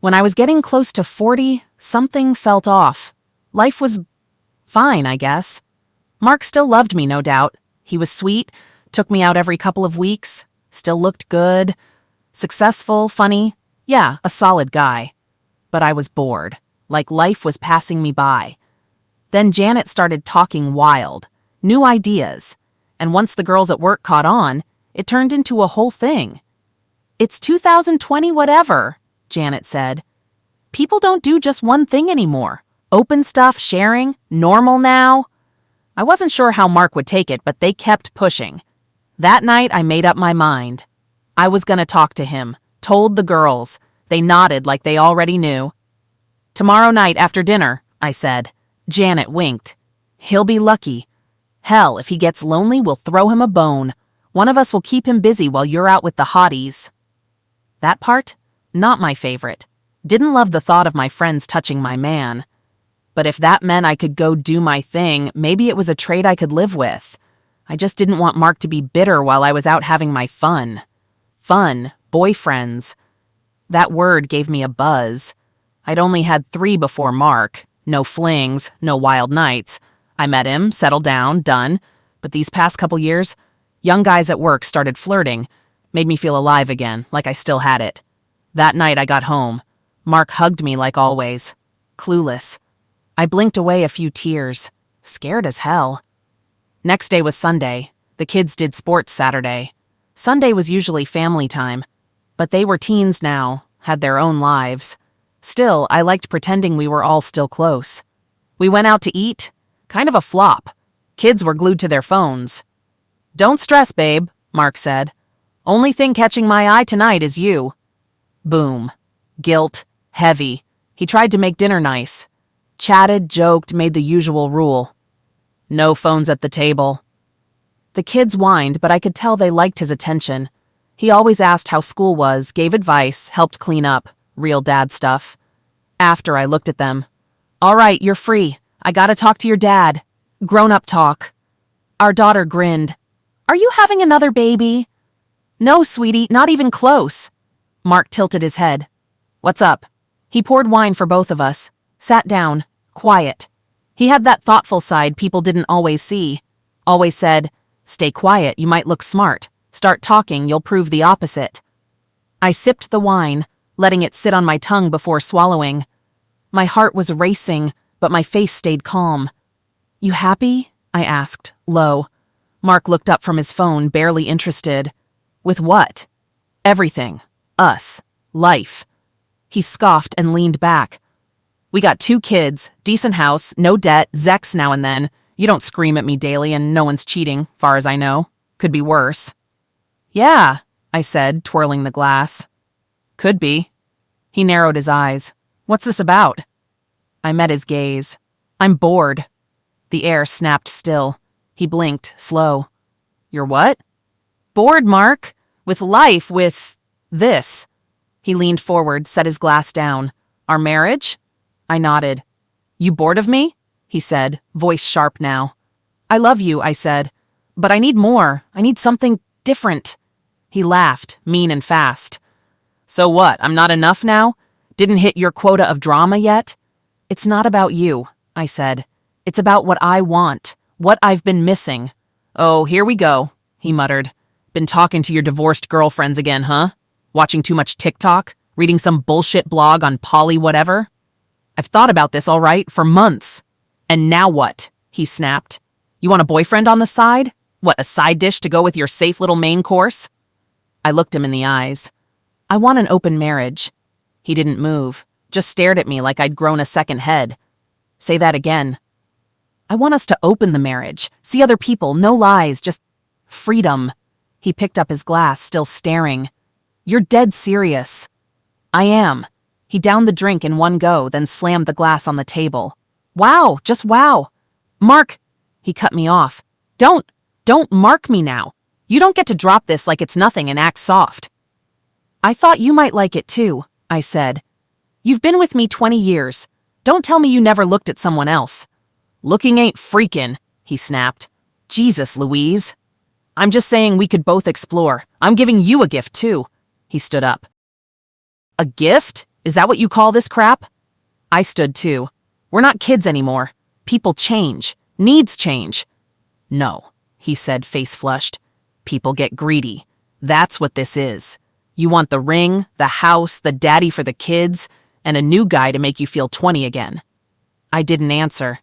When I was getting close to 40, something felt off. Life was fine, I guess. Mark still loved me, no doubt. He was sweet, took me out every couple of weeks, still looked good, successful, funny. Yeah, a solid guy. But I was bored, like life was passing me by. Then Janet started talking wild, new ideas, and once the girls at work caught on, it turned into a whole thing. "It's 2020 whatever," Janet said. "People don't do just one thing anymore. Open stuff, sharing, normal now." I wasn't sure how Mark would take it, but they kept pushing. That night, I made up my mind. I was gonna talk to him, told the girls. They nodded like they already knew. "Tomorrow night after dinner," I said. Janet winked. "He'll be lucky. Hell, if he gets lonely, we'll throw him a bone. One of us will keep him busy while you're out with the hotties." That part? Not my favorite. Didn't love the thought of my friends touching my man. But if that meant I could go do my thing, maybe it was a trait I could live with. I just didn't want Mark to be bitter while I was out having my fun. Fun, boyfriends. That word gave me a buzz. I'd only had 3 before Mark. No flings, no wild nights. I met him, settled down, done. But these past couple years, young guys at work started flirting. Made me feel alive again, like I still had it. That night I got home. Mark hugged me like always. Clueless. I blinked away a few tears. Scared as hell. Next day was Sunday. The kids did sports Saturday. Sunday was usually family time. But they were teens now, had their own lives. Still, I liked pretending we were all still close. We went out to eat. Kind of a flop. Kids were glued to their phones. "Don't stress, babe," Mark said. "Only thing catching my eye tonight is you." Boom. Guilt. Heavy. He tried to make dinner nice. Chatted, joked, made the usual rule. No phones at the table. The kids whined, but I could tell they liked his attention. He always asked how school was, gave advice, helped clean up. Real dad stuff. After, I looked at them. "All right, you're free. I gotta talk to your dad. Grown-up talk." Our daughter grinned. "Are you having another baby?" "No, sweetie, not even close." Mark tilted his head. "What's up?" He poured wine for both of us. Sat down. Quiet. He had that thoughtful side people didn't always see. Always said, "Stay quiet, you might look smart. Start talking, you'll prove the opposite." I sipped the wine, letting it sit on my tongue before swallowing. My heart was racing, but my face stayed calm. "You happy?" I asked, low. Mark looked up from his phone, barely interested. "With what?" "Everything. Us. Life." He scoffed and leaned back. "We got 2 kids, decent house, no debt, Zex now and then. You don't scream at me daily and no one's cheating, far as I know. Could be worse." "Yeah," I said, twirling the glass. "Could be." He narrowed his eyes. "What's this about?" I met his gaze. "I'm bored." The air snapped still. He blinked, slow. "You're what?" "Bored, Mark. With life, with this." He leaned forward, set his glass down. "Our marriage?" I nodded. "You bored of me?" he said, voice sharp now. "I love you," I said. "But I need more. I need something different." He laughed, mean and fast. "So what, I'm not enough now? Didn't hit your quota of drama yet?" "It's not about you," I said. "It's about what I want, what I've been missing." "Oh, here we go," he muttered. "Been talking to your divorced girlfriends again, huh? Watching too much TikTok? Reading some bullshit blog on poly whatever? I've thought about this, all right, for months." "And now what?" he snapped. "You want a boyfriend on the side? What, a side dish to go with your safe little main course?" I looked him in the eyes. "I want an open marriage." He didn't move, just stared at me like I'd grown a second head. "Say that again." "I want us to open the marriage, see other people, no lies, just freedom." He picked up his glass, still staring. "You're dead serious." "I am." He downed the drink in one go, then slammed the glass on the table. "Wow, just wow." "Mark," he cut me off. Don't mark me now. You don't get to drop this like it's nothing and act soft." "I thought you might like it too," I said. "You've been with me 20 years. Don't tell me you never looked at someone else." "Looking ain't freaking," he snapped. "Jesus, Louise." "I'm just saying we could both explore. I'm giving you a gift too." He stood up. "A gift? Is that what you call this crap? I stood too. We're not kids anymore. People change. Needs change. No, he said, face flushed. People get greedy. That's what this is. You want the ring, the house, the daddy for the kids, and a new guy to make you feel 20 again. I didn't answer.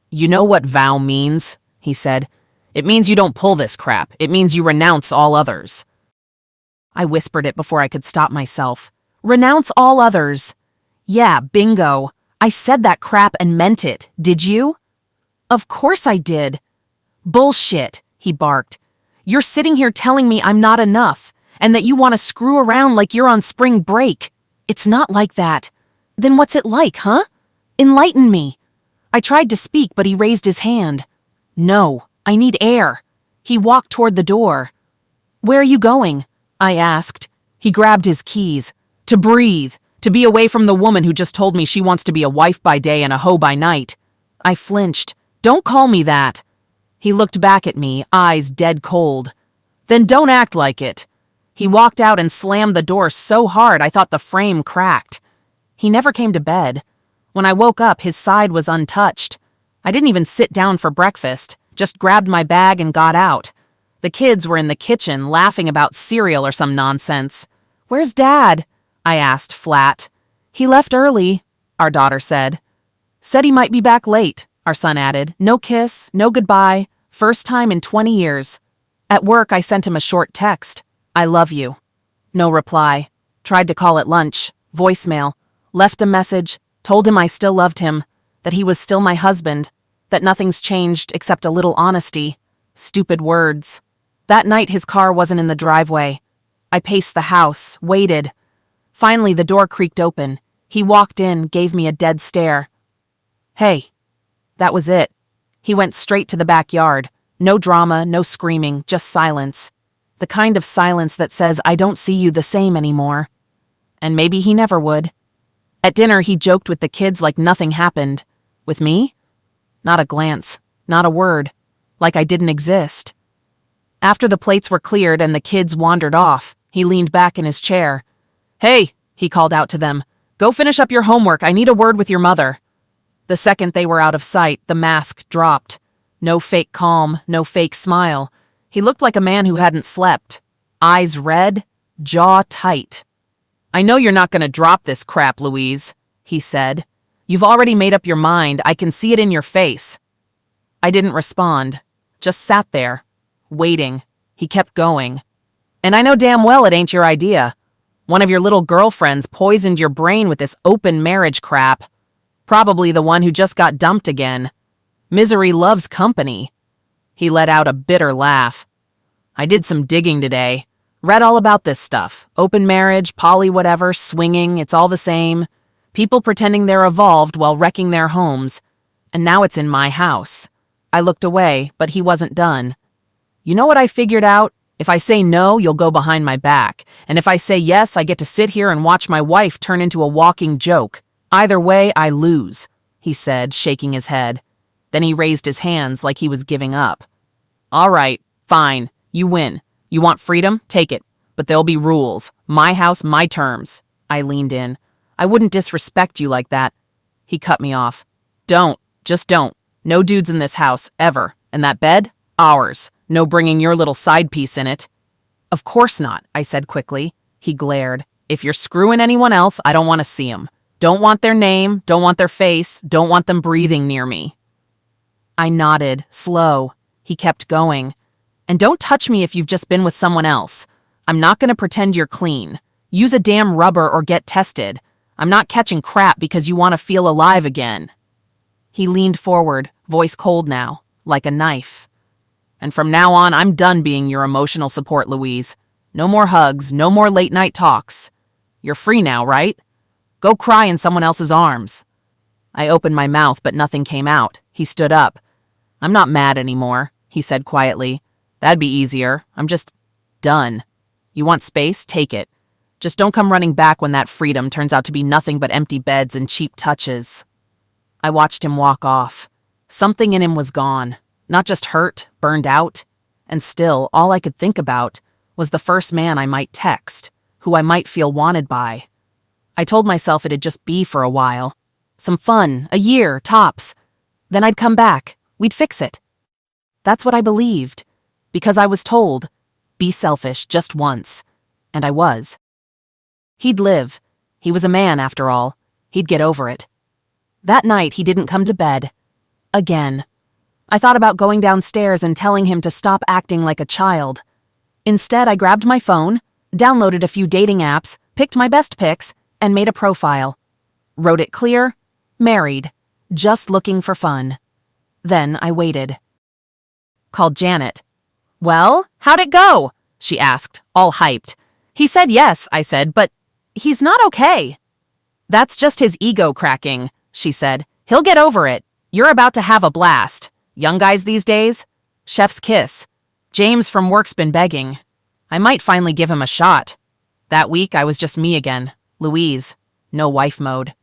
You know what vow means, he said. It means you don't pull this crap. It means you renounce all others. I whispered it before I could stop myself. Renounce all others. Yeah, bingo. I said that crap and meant it. Did you? Of course I did. Bullshit, he barked. You're sitting here telling me I'm not enough, and that you want to screw around like you're on spring break. It's not like that. Then what's it like, huh? Enlighten me. I tried to speak, but he raised his hand. No, I need air. He walked toward the door. Where are you going? I asked. He grabbed his keys. To breathe. To be away from the woman who just told me she wants to be a wife by day and a hoe by night. I flinched. Don't call me that. He looked back at me, eyes dead cold. Then don't act like it. He walked out and slammed the door so hard I thought the frame cracked. He never came to bed. When I woke up, his side was untouched. I didn't even sit down for breakfast, just grabbed my bag and got out. The kids were in the kitchen laughing about cereal or some nonsense. Where's Dad? I asked flat. He left early, our daughter said. Said he might be back late, our son added. No kiss, no goodbye. First time in 20 years. At work, I sent him a short text. I love you. No reply. Tried to call at lunch. Voicemail. Left a message. Told him I still loved him. That he was still my husband. That nothing's changed except a little honesty. Stupid words. That night his car wasn't in the driveway. I paced the house, waited. Finally the door creaked open. He walked in, gave me a dead stare. Hey. That was it. He went straight to the backyard. No drama, no screaming, just silence. The kind of silence that says, I don't see you the same anymore. And maybe he never would. At dinner, he joked with the kids like nothing happened. With me? Not a glance, not a word. Like I didn't exist. After the plates were cleared and the kids wandered off, he leaned back in his chair. Hey, he called out to them. Go finish up your homework. I need a word with your mother. The second they were out of sight, the mask dropped. No fake calm, no fake smile. He looked like a man who hadn't slept. Eyes red, jaw tight. I know you're not going to drop this crap, Louise, he said. You've already made up your mind. I can see it in your face. I didn't respond. Just sat there, waiting. He kept going. And I know damn well it ain't your idea. One of your little girlfriends poisoned your brain with this open marriage crap. Probably the one who just got dumped again. Misery loves company. He let out a bitter laugh. I did some digging today. Read all about this stuff. Open marriage, poly whatever, swinging, it's all the same. People pretending they're evolved while wrecking their homes. And now it's in my house. I looked away, but he wasn't done. You know what I figured out? If I say no, you'll go behind my back. And if I say yes, I get to sit here and watch my wife turn into a walking joke. Either way, I lose, he said, shaking his head. Then he raised his hands like he was giving up. All right, fine, you win. You want freedom? Take it. But there'll be rules. My house, my terms. I leaned in. I wouldn't disrespect you like that. He cut me off. Don't. Just don't. No dudes in this house, ever. And that bed? Ours. No bringing your little side piece in it. Of course not, I said quickly. He glared. If you're screwing anyone else, I don't want to see 'em. Don't want their name, don't want their face, don't want them breathing near me. I nodded, slow. He kept going. And don't touch me if you've just been with someone else. I'm not going to pretend you're clean. Use a damn rubber or get tested. I'm not catching crap because you want to feel alive again. He leaned forward, voice cold now, like a knife. And from now on, I'm done being your emotional support, Louise. No more hugs, no more late-night talks. You're free now, right? Go cry in someone else's arms. I opened my mouth, but nothing came out. He stood up. I'm not mad anymore, he said quietly. That'd be easier. I'm just done. You want space? Take it. Just don't come running back when that freedom turns out to be nothing but empty beds and cheap touches. I watched him walk off. Something in him was gone. Not just hurt, burned out. And still, all I could think about was the first man I might text, who I might feel wanted by. I told myself it'd just be for a while. Some fun, a year, tops. Then I'd come back. We'd fix it. That's what I believed. Because I was told, be selfish just once. And I was. He'd live. He was a man, after all. He'd get over it. That night, he didn't come to bed. Again. I thought about going downstairs and telling him to stop acting like a child. Instead, I grabbed my phone, downloaded a few dating apps, picked my best pics, and made a profile. Wrote it clear, married, just looking for fun. Then I waited. Called Janet. "Well, how'd it go?" she asked, all hyped. "He said yes," I said, "but he's not okay." "That's just his ego cracking," she said. "He'll get over it. You're about to have a blast. Young guys these days? Chef's kiss. James from work's been begging. I might finally give him a shot." That week, I was just me again. Louise. No wife mode.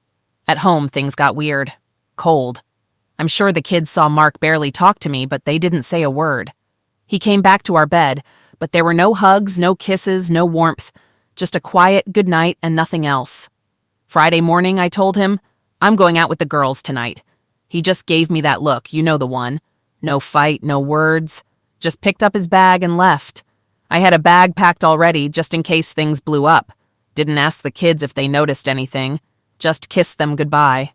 At home, things got weird. Cold. I'm sure the kids saw Mark barely talk to me, but they didn't say a word. He came back to our bed, but there were no hugs, no kisses, no warmth. Just a quiet good night and nothing else. Friday morning, I told him, "I'm going out with the girls tonight." He just gave me that look, you know the one. No fight, no words. Just picked up his bag and left. I had a bag packed already, just in case things blew up. Didn't ask the kids if they noticed anything. Just kissed them goodbye.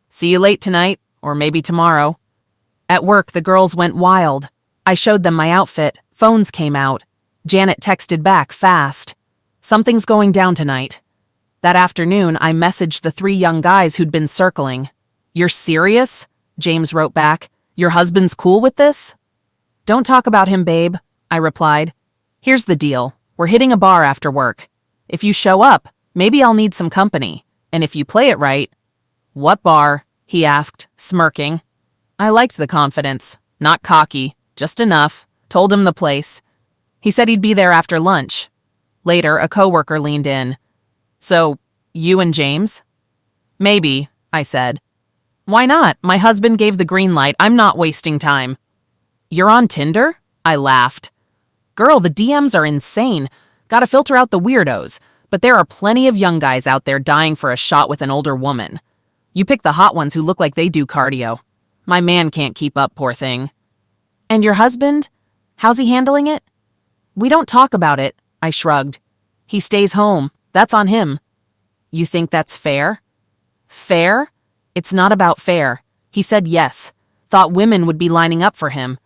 "See you late tonight, or maybe tomorrow." At work, the girls went wild. I showed them my outfit. Phones came out. Janet texted back fast. "Something's going down tonight." That afternoon, I messaged the 3 young guys who'd been circling. "You're serious?" James wrote back. "Your husband's cool with this?" "Don't talk about him, babe," I replied. "Here's the deal. We're hitting a bar after work. If you show up, maybe I'll need some company. And if you play it right—" "What bar?" he asked, smirking. I liked the confidence. Not cocky, just enough. Told him the place. He said he'd be there after lunch. Later, a coworker leaned in. "So, you and James?" "Maybe," I said. "Why not? My husband gave the green light. I'm not wasting time." "You're on Tinder?" I laughed. "Girl, the DMs are insane. Gotta filter out the weirdos. But there are plenty of young guys out there dying for a shot with an older woman. You pick the hot ones who look like they do cardio. My man can't keep up, poor thing." "And your husband? How's he handling it?" "We don't talk about it," I shrugged. "He stays home. That's on him." "You think that's fair?" "Fair? It's not about fair. He said yes. Thought women would be lining up for him.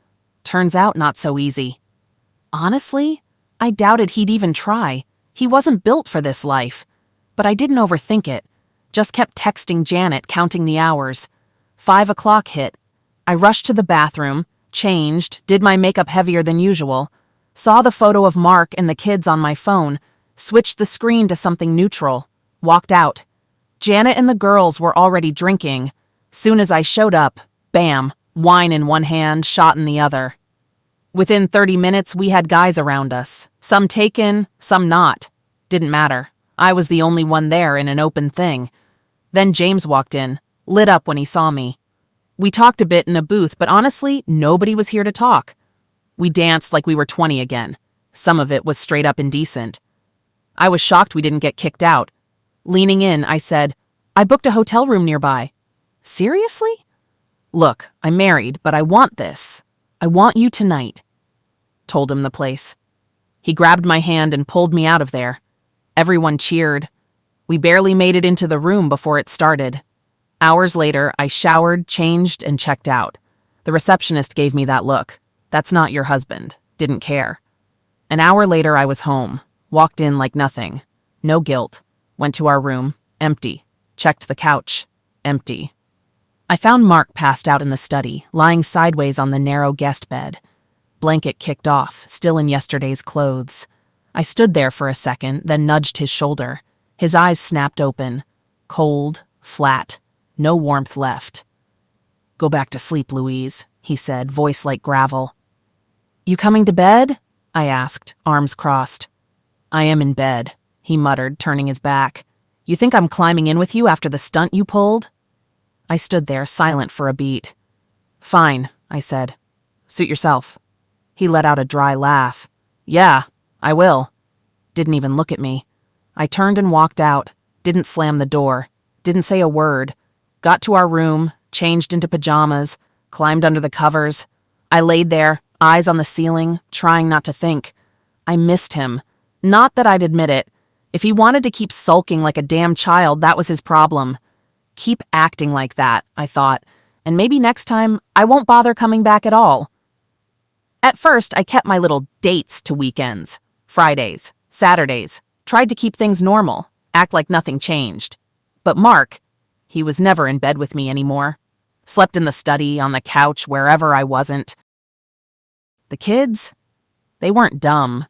Turns out not so easy." Honestly, I doubted he'd even try. He wasn't built for this life. But I didn't overthink it. Just kept texting Janet, counting the hours. 5 o'clock hit. I rushed to the bathroom, changed, did my makeup heavier than usual, saw the photo of Mark and the kids on my phone, switched the screen to something neutral, walked out. Janet and the girls were already drinking. Soon as I showed up, bam, wine in one hand, shot in the other. Within 30 minutes, we had guys around us. Some taken, some not. Didn't matter. I was the only one there in an open thing. Then James walked in, lit up when he saw me. We talked a bit in a booth, but honestly, nobody was here to talk. We danced like we were 20 again. Some of it was straight up indecent. I was shocked we didn't get kicked out. Leaning in, I said, "I booked a hotel room nearby." "Seriously?" "Look, I'm married, but I want this. I want you tonight." Told him the place. He grabbed my hand and pulled me out of there. Everyone cheered. We barely made it into the room before it started. Hours later, I showered, changed, and checked out. The receptionist gave me that look. "That's not your husband." Didn't care. An hour later, I was home. Walked in like nothing. No guilt. Went to our room. Empty. Checked the couch. Empty. I found Mark passed out in the study, lying sideways on the narrow guest bed. Blanket kicked off, still in yesterday's clothes. I stood there for a second, then nudged his shoulder. His eyes snapped open. Cold, flat, no warmth left. "Go back to sleep, Louise," he said, voice like gravel. "You coming to bed?" I asked, arms crossed. "I am in bed," he muttered, turning his back. "You think I'm climbing in with you after the stunt you pulled?" I stood there, silent for a beat. "Fine," I said. "Suit yourself." He let out a dry laugh. "Yeah, I will." Didn't even look at me. I turned and walked out. Didn't slam the door. Didn't say a word. Got to our room, changed into pajamas, climbed under the covers. I laid there, eyes on the ceiling, trying not to think. I missed him. Not that I'd admit it. If he wanted to keep sulking like a damn child, that was his problem. Keep acting like that, I thought, and maybe next time I won't bother coming back at all. At first, I kept my little dates to weekends. Fridays, Saturdays. Tried to keep things normal, act like nothing changed. But Mark, he was never in bed with me anymore. Slept in the study, on the couch, wherever I wasn't. The kids, they weren't dumb.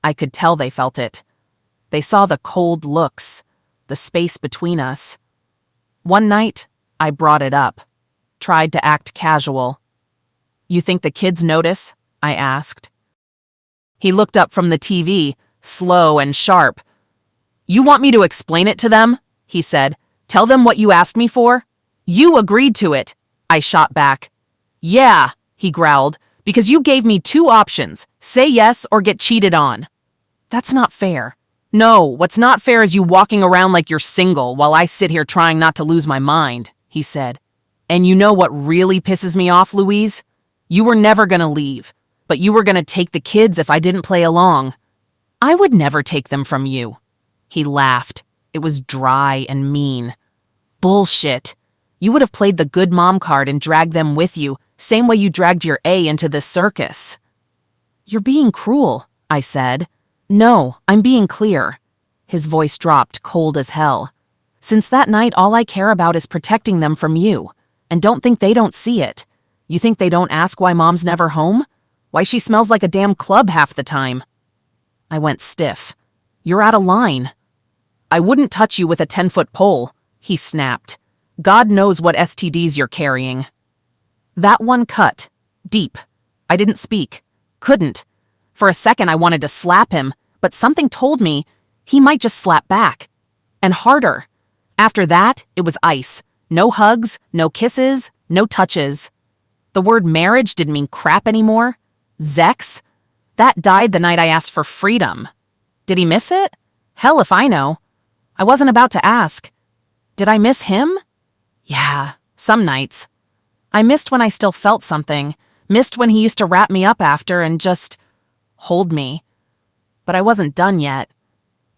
I could tell they felt it. They saw the cold looks, the space between us. One night, I brought it up. Tried to act casual. "You think the kids notice?" I asked. He looked up from the TV, slow and sharp. "You want me to explain it to them?" he said. "Tell them what you asked me for?" "You agreed to it," I shot back. "Yeah," he growled, "because you gave me two options, say yes or get cheated on." "That's not fair." "No, what's not fair is you walking around like you're single while I sit here trying not to lose my mind," he said. "And you know what really pisses me off, Louise? You were never gonna leave, but you were gonna take the kids if I didn't play along." "I would never take them from you." He laughed. It was dry and mean. "Bullshit. You would have played the good mom card and dragged them with you, same way you dragged your A into this circus." "You're being cruel," I said. "No, I'm being clear." His voice dropped, cold as hell. "Since that night, all I care about is protecting them from you. And don't think they don't see it. You think they don't ask why mom's never home? Why she smells like a damn club half the time?" I went stiff. "You're out of line." "I wouldn't touch you with a 10-foot pole," he snapped. "God knows what STDs you're carrying." That one cut. Deep. I didn't speak. Couldn't. For a second I wanted to slap him, but something told me he might just slap back. And harder. After that, it was ice. No hugs, no kisses, no touches. The word marriage didn't mean crap anymore. Zex? That died the night I asked for freedom. Did he miss it? Hell if I know. I wasn't about to ask. Did I miss him? Yeah, some nights. I missed when I still felt something. Missed when he used to wrap me up after and just hold me. But I wasn't done yet.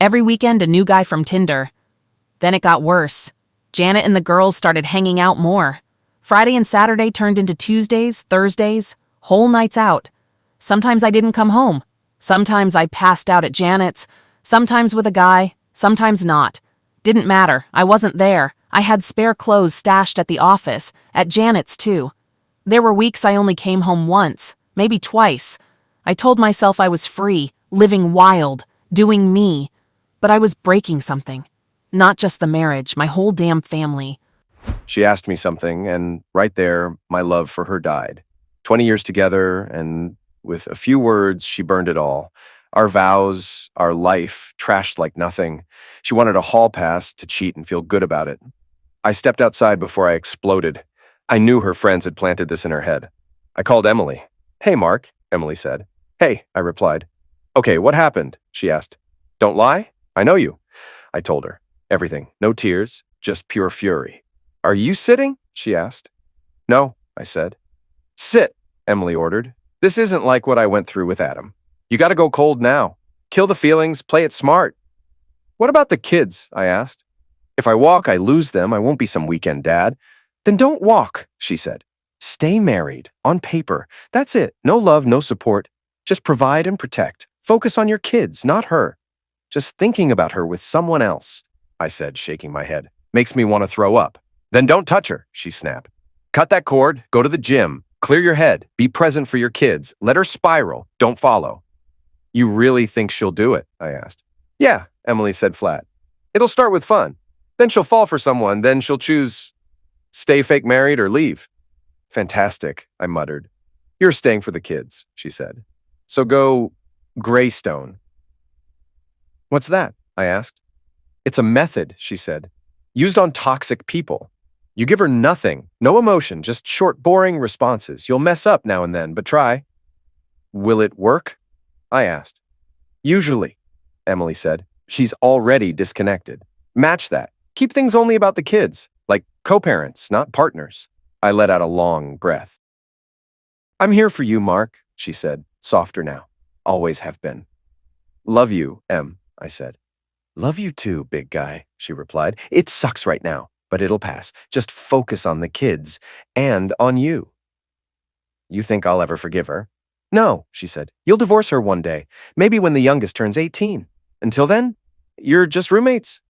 Every weekend a new guy from Tinder. Then it got worse. Janet and the girls started hanging out more. Friday and Saturday turned into Tuesdays, Thursdays, whole nights out. Sometimes I didn't come home. Sometimes I passed out at Janet's. Sometimes with a guy, sometimes not. Didn't matter. I wasn't there. I had spare clothes stashed at the office, at Janet's too. There were weeks I only came home once, maybe twice. I told myself I was free, living wild, doing me. But I was breaking something. Not just the marriage, my whole damn family. She asked me something, and right there, my love for her died. 20 years together, and with a few words, she burned it all. Our vows, our life, trashed like nothing. She wanted a hall pass to cheat and feel good about it. I stepped outside before I exploded. I knew her friends had planted this in her head. I called Emily. "Hey, Mark," Emily said. "Hey," I replied. "Okay, what happened?" she asked. "Don't lie? I know you." I told her. Everything. No tears, just pure fury. "Are you sitting?" she asked. "No," I said. "Sit," Emily ordered. "This isn't like what I went through with Adam. You gotta go cold now. Kill the feelings, play it smart." "What about the kids?" I asked. "If I walk, I lose them. I won't be some weekend dad." "Then don't walk," she said. "Stay married, on paper. That's it. No love, no support. Just provide and protect. Focus on your kids, not her. Just thinking about her with someone else," I said, shaking my head, "makes me want to throw up." "Then don't touch her," she snapped. "Cut that cord, go to the gym, clear your head, be present for your kids, let her spiral, don't follow." "You really think she'll do it?" I asked. "Yeah," Emily said flat. "It'll start with fun. Then she'll fall for someone, then she'll choose stay fake married or leave." "Fantastic," I muttered. "You're staying for the kids," she said. "So go Greystone." "What's that?" I asked. "It's a method," she said, "used on toxic people. You give her nothing, no emotion, just short, boring responses. You'll mess up now and then, but try." "Will it work?" I asked. "Usually," Emily said. "She's already disconnected." Match that. Keep things only about the kids, like co-parents, not partners. I let out a long breath. I'm here for you, Mark, she said, softer now. Always have been. Love you, Em, I said. Love you too, big guy, she replied. It sucks right now, but it'll pass. Just focus on the kids and on you. You think I'll ever forgive her? No, she said. You'll divorce her one day, maybe when the youngest turns 18. Until then, you're just roommates.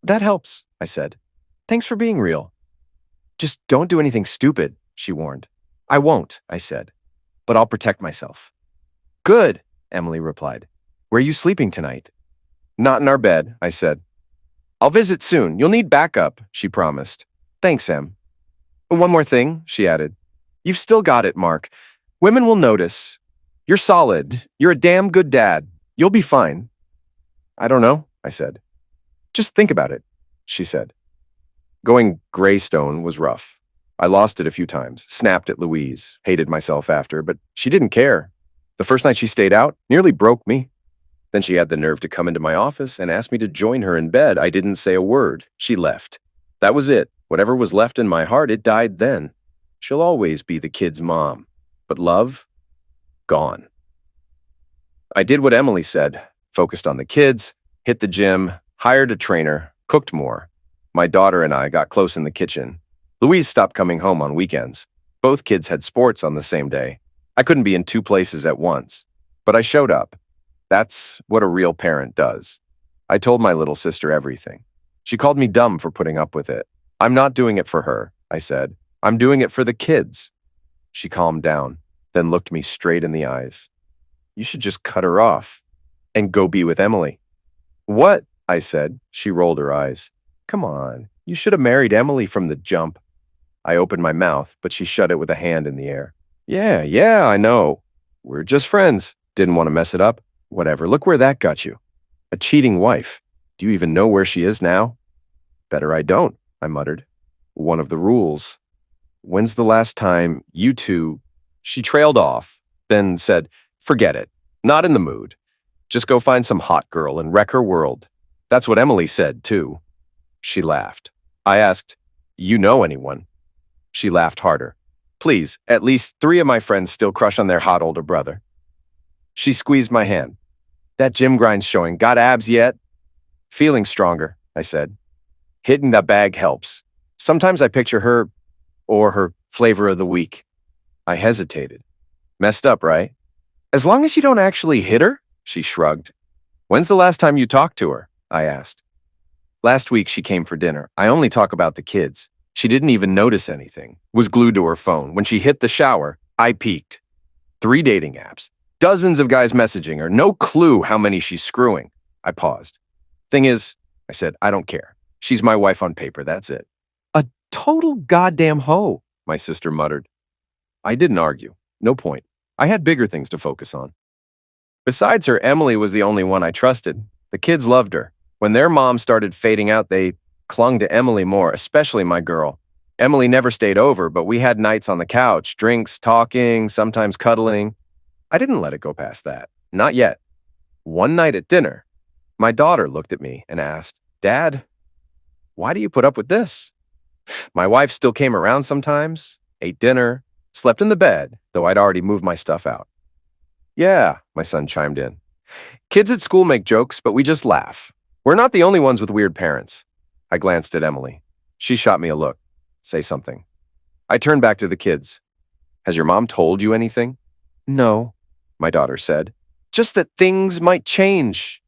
That helps, I said. Thanks for being real. Just don't do anything stupid, she warned. I won't, I said, but I'll protect myself. Good, Emily replied. Where are you sleeping tonight? Not in our bed, I said. I'll visit soon. You'll need backup, she promised. Thanks, Em. One more thing, she added. You've still got it, Mark. Women will notice. You're solid. You're a damn good dad. You'll be fine. I don't know, I said. Just think about it, she said. Going Greystone was rough. I lost it a few times, snapped at Louise, hated myself after, but she didn't care. The first night she stayed out nearly broke me. Then she had the nerve to come into my office and ask me to join her in bed. I didn't say a word. She left. That was it. Whatever was left in my heart, it died then. She'll always be the kid's mom. But love? Gone. I did what Emily said, focused on the kids, hit the gym, hired a trainer, cooked more. My daughter and I got close in the kitchen. Louise stopped coming home on weekends. Both kids had sports on the same day. I couldn't be in two places at once. But I showed up. That's what a real parent does. I told my little sister everything. She called me dumb for putting up with it. I'm not doing it for her, I said. I'm doing it for the kids. She calmed down, then looked me straight in the eyes. You should just cut her off and go be with Emily. What? I said. She rolled her eyes. Come on, you should have married Emily from the jump. I opened my mouth, but she shut it with a hand in the air. Yeah, I know. We're just friends. Didn't want to mess it up. Whatever, look where that got you. A cheating wife. Do you even know where she is now? Better I don't, I muttered. One of the rules. When's the last time you two... She trailed off, then said, forget it. Not in the mood. Just go find some hot girl and wreck her world. That's what Emily said, too. She laughed. I asked, you know anyone? She laughed harder. Please, at least 3 of my friends still crush on their hot older brother. She squeezed my hand. That gym grind's showing. Got abs yet? Feeling stronger, I said. Hitting that bag helps. Sometimes I picture her or her flavor of the week. I hesitated. Messed up, right? As long as you don't actually hit her, she shrugged. When's the last time you talked to her? I asked. Last week she came for dinner. I only talk about the kids. She didn't even notice anything. Was glued to her phone. When she hit the shower, I peeked. 3 dating apps. Dozens of guys messaging her. No clue how many she's screwing. I paused. Thing is, I said, I don't care. She's my wife on paper, that's it. A total goddamn hoe, my sister muttered. I didn't argue. No point. I had bigger things to focus on. Besides her, Emily was the only one I trusted. The kids loved her. When their mom started fading out, they clung to Emily more, especially my girl. Emily never stayed over, but we had nights on the couch, drinks, talking, sometimes cuddling. I didn't let it go past that. Not yet. One night at dinner, my daughter looked at me and asked, Dad, why do you put up with this? My wife still came around sometimes, ate dinner, slept in the bed, though I'd already moved my stuff out. Yeah, my son chimed in. Kids at school make jokes, but we just laugh. We're not the only ones with weird parents. I glanced at Emily. She shot me a look. Say something. I turned back to the kids. Has your mom told you anything? No, my daughter said. Just that things might change.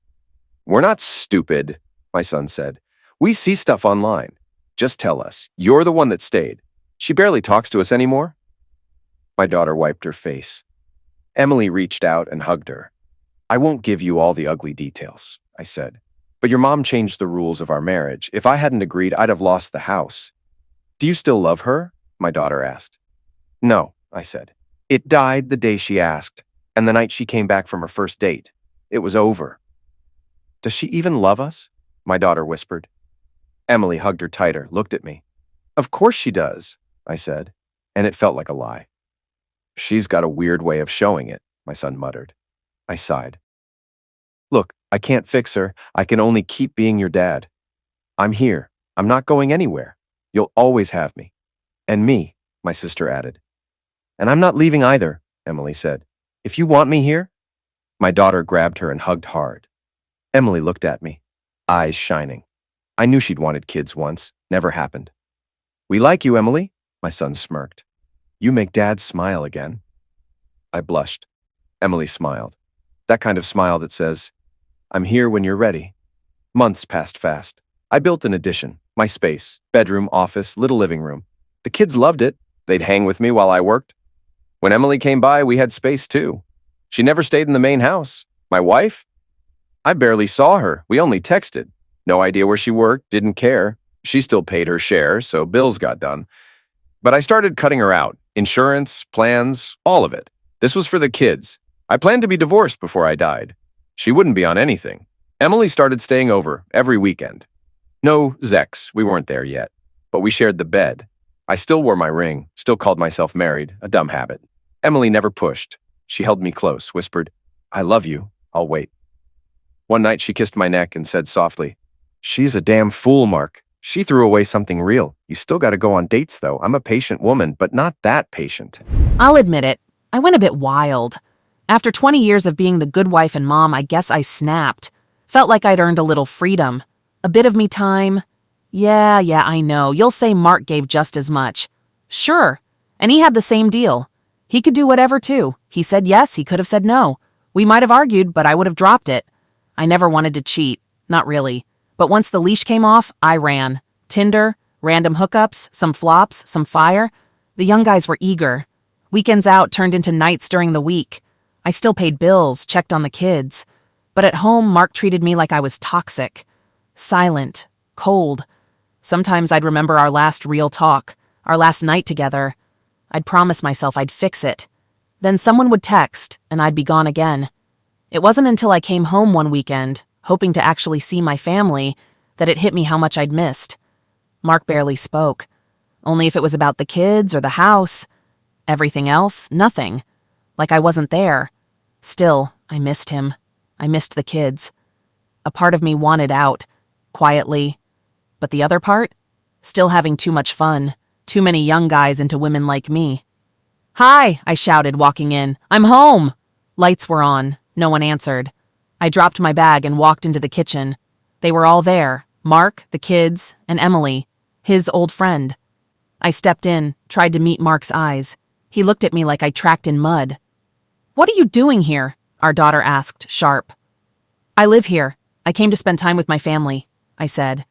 We're not stupid, my son said. We see stuff online. Just tell us. You're the one that stayed. She barely talks to us anymore. My daughter wiped her face. Emily reached out and hugged her. I won't give you all the ugly details, I said. But your mom changed the rules of our marriage. If I hadn't agreed, I'd have lost the house. Do you still love her? My daughter asked. No, I said. It died the day she asked, and the night she came back from her first date. It was over. Does she even love us? My daughter whispered. Emily hugged her tighter, looked at me. Of course she does, I said, and it felt like a lie. She's got a weird way of showing it, my son muttered. I sighed. Look, I can't fix her. I can only keep being your dad. I'm here. I'm not going anywhere. You'll always have me. And me, my sister added. And I'm not leaving either, Emily said. If you want me here. My daughter grabbed her and hugged hard. Emily looked at me, eyes shining. I knew she'd wanted kids once. Never happened. We like you, Emily, my son smirked. You make Dad smile again. I blushed. Emily smiled. That kind of smile that says, I'm here when you're ready. Months passed fast. I built an addition, my space, bedroom, office, little living room. The kids loved it. They'd hang with me while I worked. When Emily came by, we had space too. She never stayed in the main house. My wife? I barely saw her. We only texted. No idea where she worked, didn't care. She still paid her share, so bills got done. But I started cutting her out. Insurance, plans, all of it. This was for the kids. I planned to be divorced before I died. She wouldn't be on anything. Emily started staying over every weekend. No Zex, we weren't there yet. But we shared the bed. I still wore my ring, still called myself married, a dumb habit. Emily never pushed. She held me close, whispered, I love you. I'll wait. One night she kissed my neck and said softly, She's a damn fool, Mark. She threw away something real. You still gotta go on dates, though. I'm a patient woman, but not that patient. I'll admit it, I went a bit wild. After 20 years of being the good wife and mom, I guess I snapped. Felt like I'd earned a little freedom. A bit of me time. Yeah, I know. You'll say Mark gave just as much. Sure. And he had the same deal. He could do whatever, too. He said yes, he could have said no. We might have argued, but I would have dropped it. I never wanted to cheat. Not really. But once the leash came off, I ran. Tinder, random hookups, some flops, some fire. The young guys were eager. Weekends out turned into nights during the week. I still paid bills, checked on the kids. But at home, Mark treated me like I was toxic. Silent, cold. Sometimes I'd remember our last real talk, our last night together. I'd promise myself I'd fix it. Then someone would text, and I'd be gone again. It wasn't until I came home one weekend, hoping to actually see my family, that it hit me how much I'd missed. Mark barely spoke. Only if it was about the kids or the house. Everything else, nothing. Like I wasn't there. Still, I missed him. I missed the kids. A part of me wanted out, quietly. But the other part? Still having too much fun. Too many young guys into women like me. Hi, I shouted, walking in. I'm home! Lights were on. No one answered. I dropped my bag and walked into the kitchen. They were all there. Mark, the kids, and Emily, his old friend. I stepped in, tried to meet Mark's eyes. He looked at me like I tracked in mud. What are you doing here? Our daughter asked, sharp. I live here. I came to spend time with my family, I said.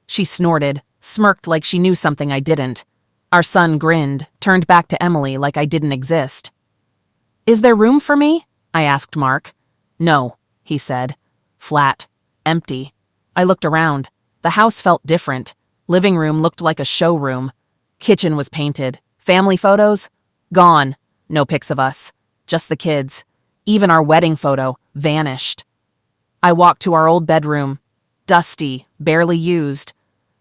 She snorted, smirked like she knew something I didn't. Our son grinned, turned back to Emily like I didn't exist. Is there room for me? I asked Mark. No, he said. Flat. Empty. I looked around. The house felt different. Living room looked like a showroom. Kitchen was painted. Family photos? Gone. No pics of us. Just the kids. Even our wedding photo vanished. I walked to our old bedroom. Dusty, barely used.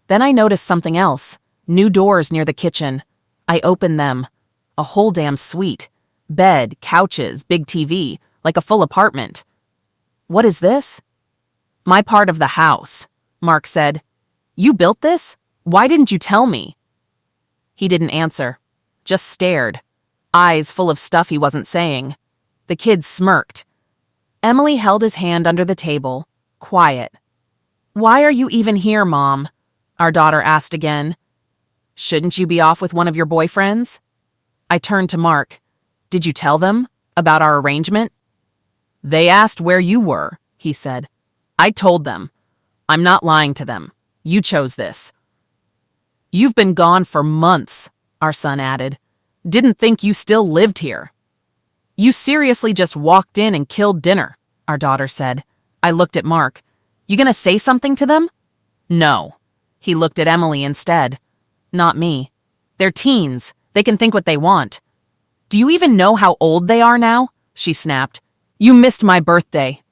Then I noticed something else. New doors near the kitchen. I opened them. A whole damn suite. Bed, couches, big TV, like a full apartment. What is this? My part of the house, Mark said. You built this? Why didn't you tell me? He didn't answer. Just stared. Eyes full of stuff he wasn't saying. The kids smirked. Emily held his hand under the table, quiet. Why are you even here, Mom? Our daughter asked again. Shouldn't you be off with one of your boyfriends? I turned to Mark. Did you tell them about our arrangement? They asked where you were, he said. I told them. I'm not lying to them. You chose this. You've been gone for months, our son added. Didn't think you still lived here. You seriously just walked in and killed dinner, our daughter said. I looked at Mark. You gonna say something to them? No. He looked at Emily instead. Not me. They're teens. They can think what they want. Do you even know how old they are now? She snapped. You missed my birthday.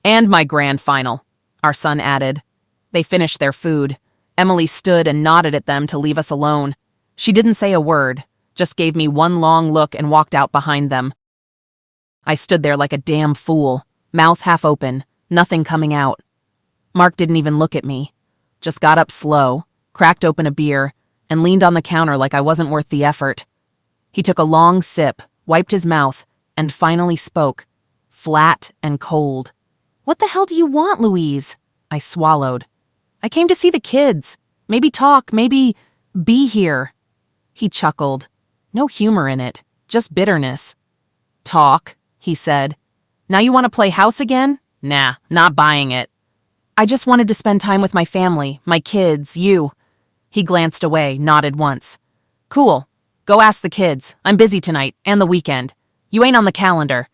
And my grand final, our son added. They finished their food. Emily stood and nodded at them to leave us alone. She didn't say a word, just gave me one long look and walked out behind them. I stood there like a damn fool, mouth half open, nothing coming out. Mark didn't even look at me. just got up slow, cracked open a beer, and leaned on the counter like I wasn't worth the effort. He took a long sip, wiped his mouth, and finally spoke, flat and cold. "What the hell do you want, Louise?" I swallowed. "I came to see the kids. Maybe talk, maybe be here." He chuckled. No humor in it, just bitterness. "Talk," he said. "Now you want to play house again? Nah, not buying it." "I just wanted to spend time with my family, my kids, you." He glanced away, nodded once. "Cool. Go ask the kids. I'm busy tonight, and the weekend. You ain't on the calendar."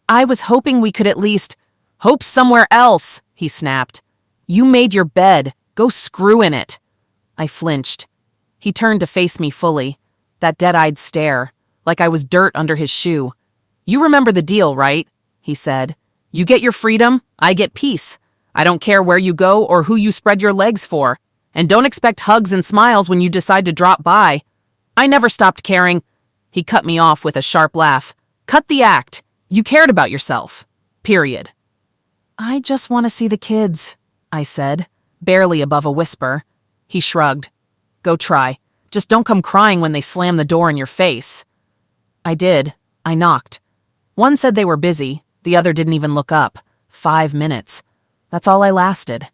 "I was hoping we could at least—" "Hope somewhere else," he snapped. "You made your bed. Go screw in it." I flinched. He turned to face me fully, that dead-eyed stare, like I was dirt under his shoe. "You remember the deal, right?" he said. "You get your freedom, I get peace. I don't care where you go or who you spread your legs for. And don't expect hugs and smiles when you decide to drop by." I never stopped caring. He cut me off with a sharp laugh. "Cut the act. You cared about yourself. Period." "I just want to see the kids," I said, barely above a whisper. He shrugged. "Go try. Just don't come crying when they slam the door in your face." I did. I knocked. One said they were busy. The other didn't even look up. 5 minutes. That's all I lasted.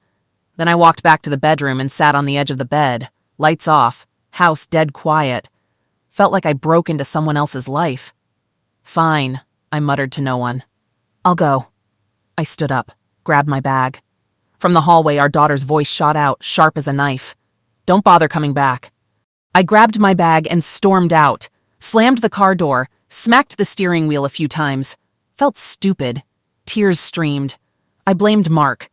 Then I walked back to the bedroom and sat on the edge of the bed. Lights off. House dead quiet. Felt like I broke into someone else's life. "Fine," I muttered to no one. "I'll go." I stood up, grabbed my bag. From the hallway, our daughter's voice shot out, sharp as a knife. "Don't bother coming back." I grabbed my bag and stormed out, slammed the car door, smacked the steering wheel a few times. Felt stupid. Tears streamed. I blamed Mark.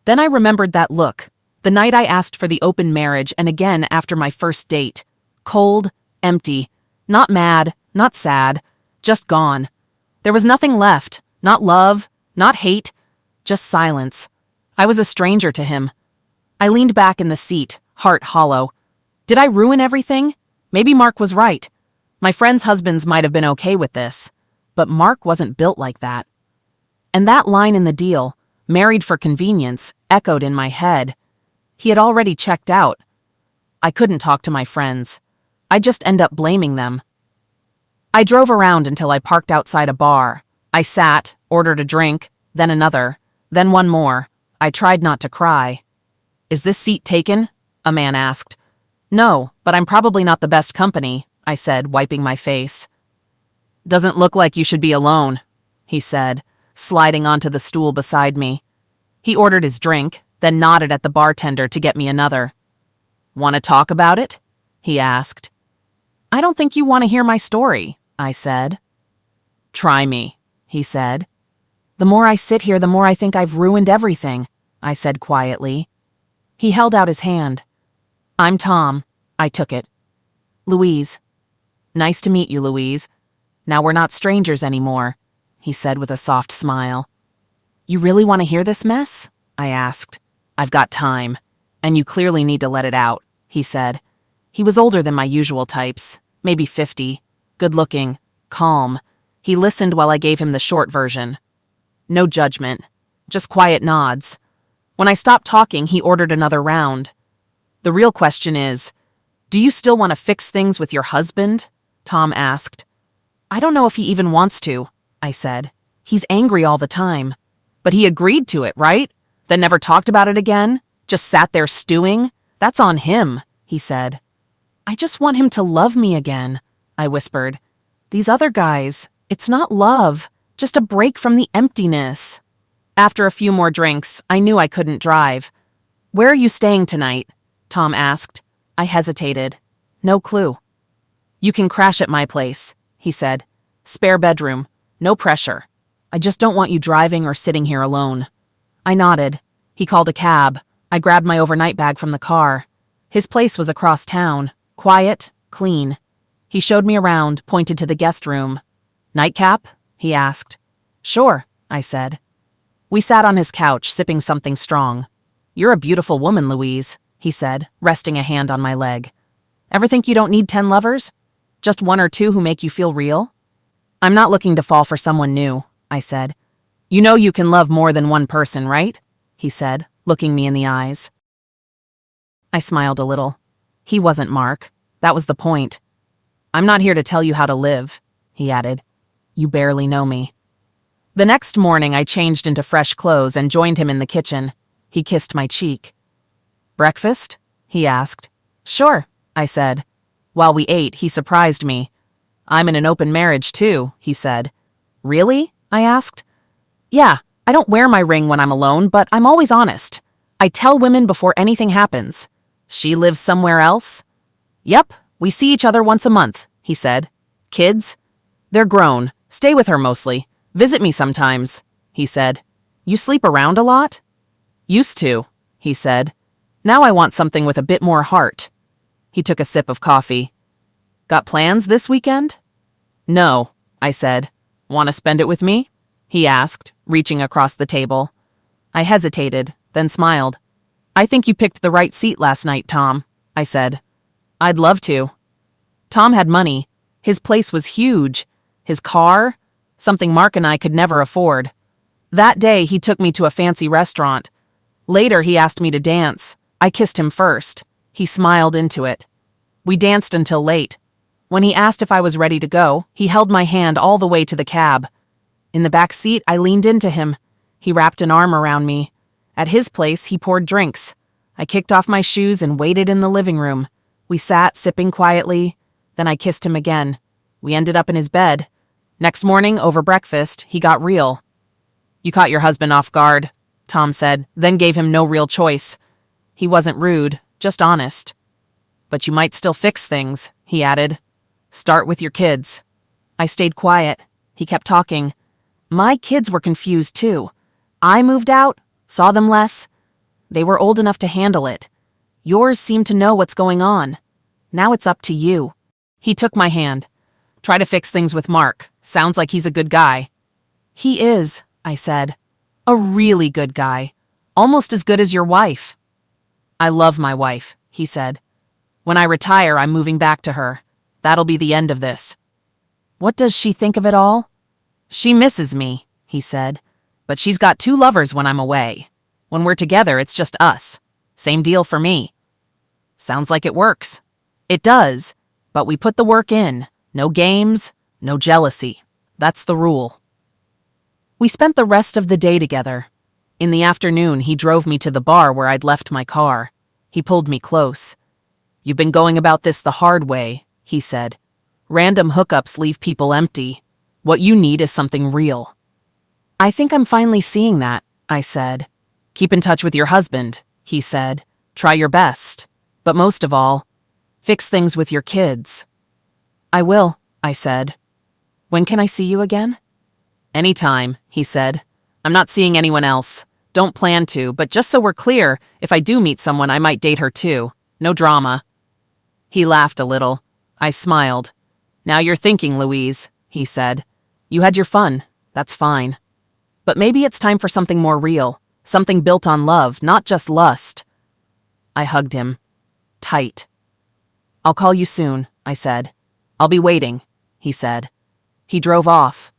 Then I remembered that look, the night I asked for the open marriage and again after my first date. Cold, empty, not mad, not sad, just gone. There was nothing left, not love, not hate, just silence. I was a stranger to him. I leaned back in the seat, heart hollow. Did I ruin everything? Maybe Mark was right. My friends' husbands might have been okay with this, but Mark wasn't built like that. And that line in the deal, married for convenience, echoed in my head. He had already checked out. I couldn't talk to my friends. I'd just end up blaming them. I drove around until I parked outside a bar. I sat, ordered a drink, then another, then one more. I tried not to cry. "Is this seat taken?" a man asked. "No, but I'm probably not the best company," I said, wiping my face. "Doesn't look like you should be alone," he said, sliding onto the stool beside me. He ordered his drink, then nodded at the bartender to get me another. "Want to talk about it?" he asked. "I don't think you want to hear my story," I said. "Try me," he said. "The more I sit here, the more I think I've ruined everything," I said quietly. He held out his hand. "I'm Tom." I took it. "Louise." "Nice to meet you, Louise. Now we're not strangers anymore," he said with a soft smile. "You really want to hear this mess?" I asked. "I've got time, and you clearly need to let it out," he said. He was older than my usual types, maybe 50, good-looking, calm. He listened while I gave him the short version. No judgment, just quiet nods. When I stopped talking, he ordered another round. "The real question is, do you still want to fix things with your husband?" Tom asked. "I don't know if he even wants to," I said. "He's angry all the time." "But he agreed to it, right? Then never talked about it again? Just sat there stewing? That's on him," he said. "I just want him to love me again," I whispered. "These other guys, it's not love, just a break from the emptiness." After a few more drinks, I knew I couldn't drive. "Where are you staying tonight?" Tom asked. I hesitated. No clue. "You can crash at my place," he said. "Spare bedroom. No pressure. I just don't want you driving or sitting here alone." I nodded. He called a cab. I grabbed my overnight bag from the car. His place was across town. Quiet, clean. He showed me around, pointed to the guest room. "Nightcap?" he asked. "Sure," I said. We sat on his couch, sipping something strong. "You're a beautiful woman, Louise," he said, resting a hand on my leg. "Ever think you don't need 10 lovers? Just 1 or 2 who make you feel real?" "I'm not looking to fall for someone new," I said. "You know you can love more than one person, right?" he said, looking me in the eyes. I smiled a little. He wasn't Mark. That was the point. I'm not here to tell you how to live, he added. You barely know me. The next morning, I changed into fresh clothes and joined him in the kitchen. He kissed my cheek. Breakfast? He asked. Sure, I said. While we ate, he surprised me. I'm in an open marriage, too, he said. Really? I asked. Yeah, I don't wear my ring when I'm alone, but I'm always honest. I tell women before anything happens. She lives somewhere else? Yep, we see each other once a month, he said. Kids? They're grown. Stay with her mostly. Visit me sometimes, he said. You sleep around a lot? Used to, he said. Now I want something with a bit more heart. He took a sip of coffee. Got plans this weekend? No, I said. Want to spend it with me? He asked, reaching across the table. I hesitated, then smiled. I think you picked the right seat last night, Tom, I said. I'd love to. Tom had money. His place was huge. His car, something Mark and I could never afford. That day, he took me to a fancy restaurant. Later, he asked me to dance. I kissed him first. He smiled into it. We danced until late. When he asked if I was ready to go, he held my hand all the way to the cab. In the back seat, I leaned into him. He wrapped an arm around me. At his place, he poured drinks. I kicked off my shoes and waited in the living room. We sat, sipping quietly. Then I kissed him again. We ended up in his bed. Next morning, over breakfast, he got real. You caught your husband off guard, Tom said, then gave him no real choice. He wasn't rude, just honest. But you might still fix things, he added. Start with your kids. I stayed quiet. He kept talking. My kids were confused too. I moved out, saw them less. They were old enough to handle it. Yours seem to know what's going on. Now it's up to you. He took my hand. Try to fix things with Mark. Sounds like he's a good guy. He is, I said. A really good guy. Almost as good as your wife. I love my wife, he said. When I retire, I'm moving back to her. That'll be the end of this. What does she think of it all? She misses me, he said. But she's got 2 lovers when I'm away. When we're together, it's just us. Same deal for me. Sounds like it works. It does, but we put the work in. No games, no jealousy. That's the rule. We spent the rest of the day together. In the afternoon, he drove me to the bar where I'd left my car. He pulled me close. You've been going about this the hard way, he said. Random hookups leave people empty. What you need is something real. I think I'm finally seeing that, I said. Keep in touch with your husband, he said. Try your best. But most of all, fix things with your kids. I will, I said. When can I see you again? Anytime, he said. I'm not seeing anyone else. Don't plan to, but just so we're clear, if I do meet someone, I might date her too. No drama. He laughed a little. I smiled. Now you're thinking, Louise, he said. You had your fun. That's fine. But maybe it's time for something more real. Something built on love, not just lust. I hugged him. Tight. I'll call you soon, I said. I'll be waiting, he said. He drove off.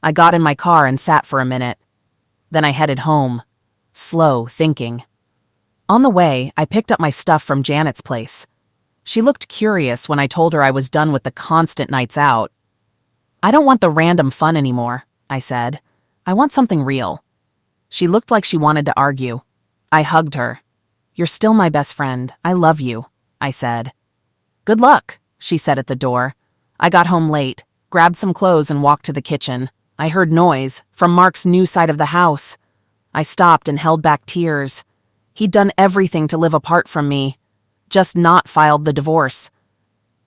I got in my car and sat for a minute. Then I headed home, slow, thinking. On the way, I picked up my stuff from Janet's place. She looked curious when I told her I was done with the constant nights out. I don't want the random fun anymore, I said. I want something real. She looked like she wanted to argue. I hugged her. You're still my best friend. I love you, I said. Good luck, she said at the door. I got home late, grabbed some clothes and walked to the kitchen. I heard noise from Mark's new side of the house. I stopped and held back tears. He'd done everything to live apart from me, just not filed the divorce.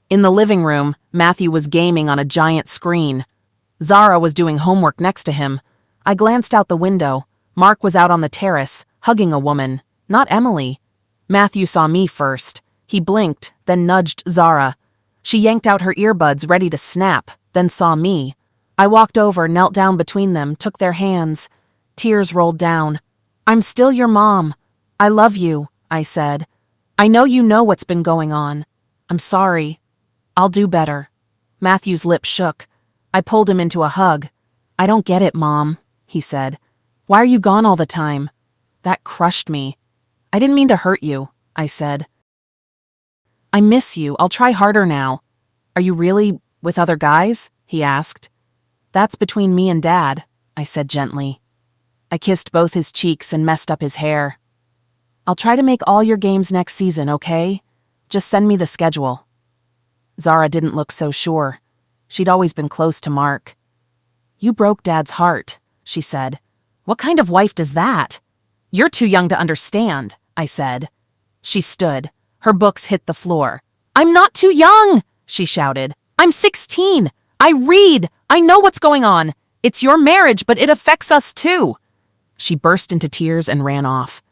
In the living room, Matthew was gaming on a giant screen. Zara was doing homework next to him. I glanced out the window. Mark was out on the terrace, hugging a woman, not Emily. Matthew saw me first. He blinked, then nudged Zara. She yanked out her earbuds, ready to snap, then saw me. I walked over, knelt down between them, took their hands. Tears rolled down. I'm still your mom. I love you, I said. I know you know what's been going on. I'm sorry. I'll do better. Matthew's lips shook. I pulled him into a hug. I don't get it, Mom, he said. Why are you gone all the time? That crushed me. I didn't mean to hurt you, I said. I miss you. I'll try harder now. Are you really with other guys? He asked. That's between me and Dad, I said gently. I kissed both his cheeks and messed up his hair. I'll try to make all your games next season, okay? Just send me the schedule. Zara didn't look so sure. She'd always been close to Mark. You broke Dad's heart, she said. What kind of wife does that? You're too young to understand, I said. She stood. Her books hit the floor. I'm not too young, she shouted. I'm 16. I read. I know what's going on. It's your marriage, but it affects us too. She burst into tears and ran off.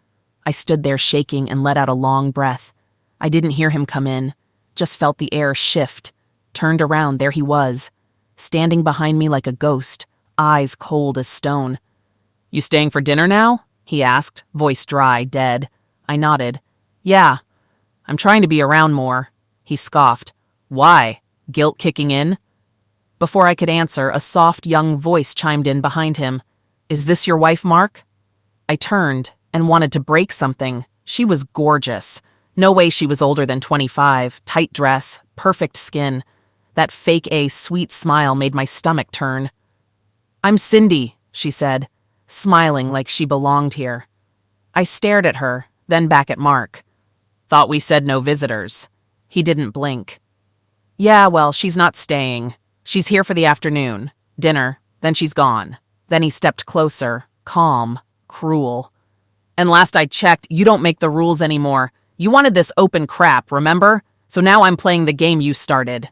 I stood there shaking and let out a long breath. I didn't hear him come in, just felt the air shift. Turned around, there he was, standing behind me like a ghost, eyes cold as stone. You staying for dinner now? He asked, voice dry, dead. I nodded. Yeah. I'm trying to be around more. He scoffed. Why? Guilt kicking in? Before I could answer, a soft young voice chimed in behind him. Is this your wife, Mark? I turned and wanted to break something. She was gorgeous. No way she was older than 25, tight dress, perfect skin. That fake sweet smile made my stomach turn. I'm Cindy, she said, smiling like she belonged here. I stared at her, then back at Mark. Thought we said no visitors. He didn't blink. Yeah, well, she's not staying. She's here for the afternoon, dinner, then she's gone. Then he stepped closer, calm, cruel. And last I checked, you don't make the rules anymore. You wanted this open crap, remember? So now I'm playing the game you started.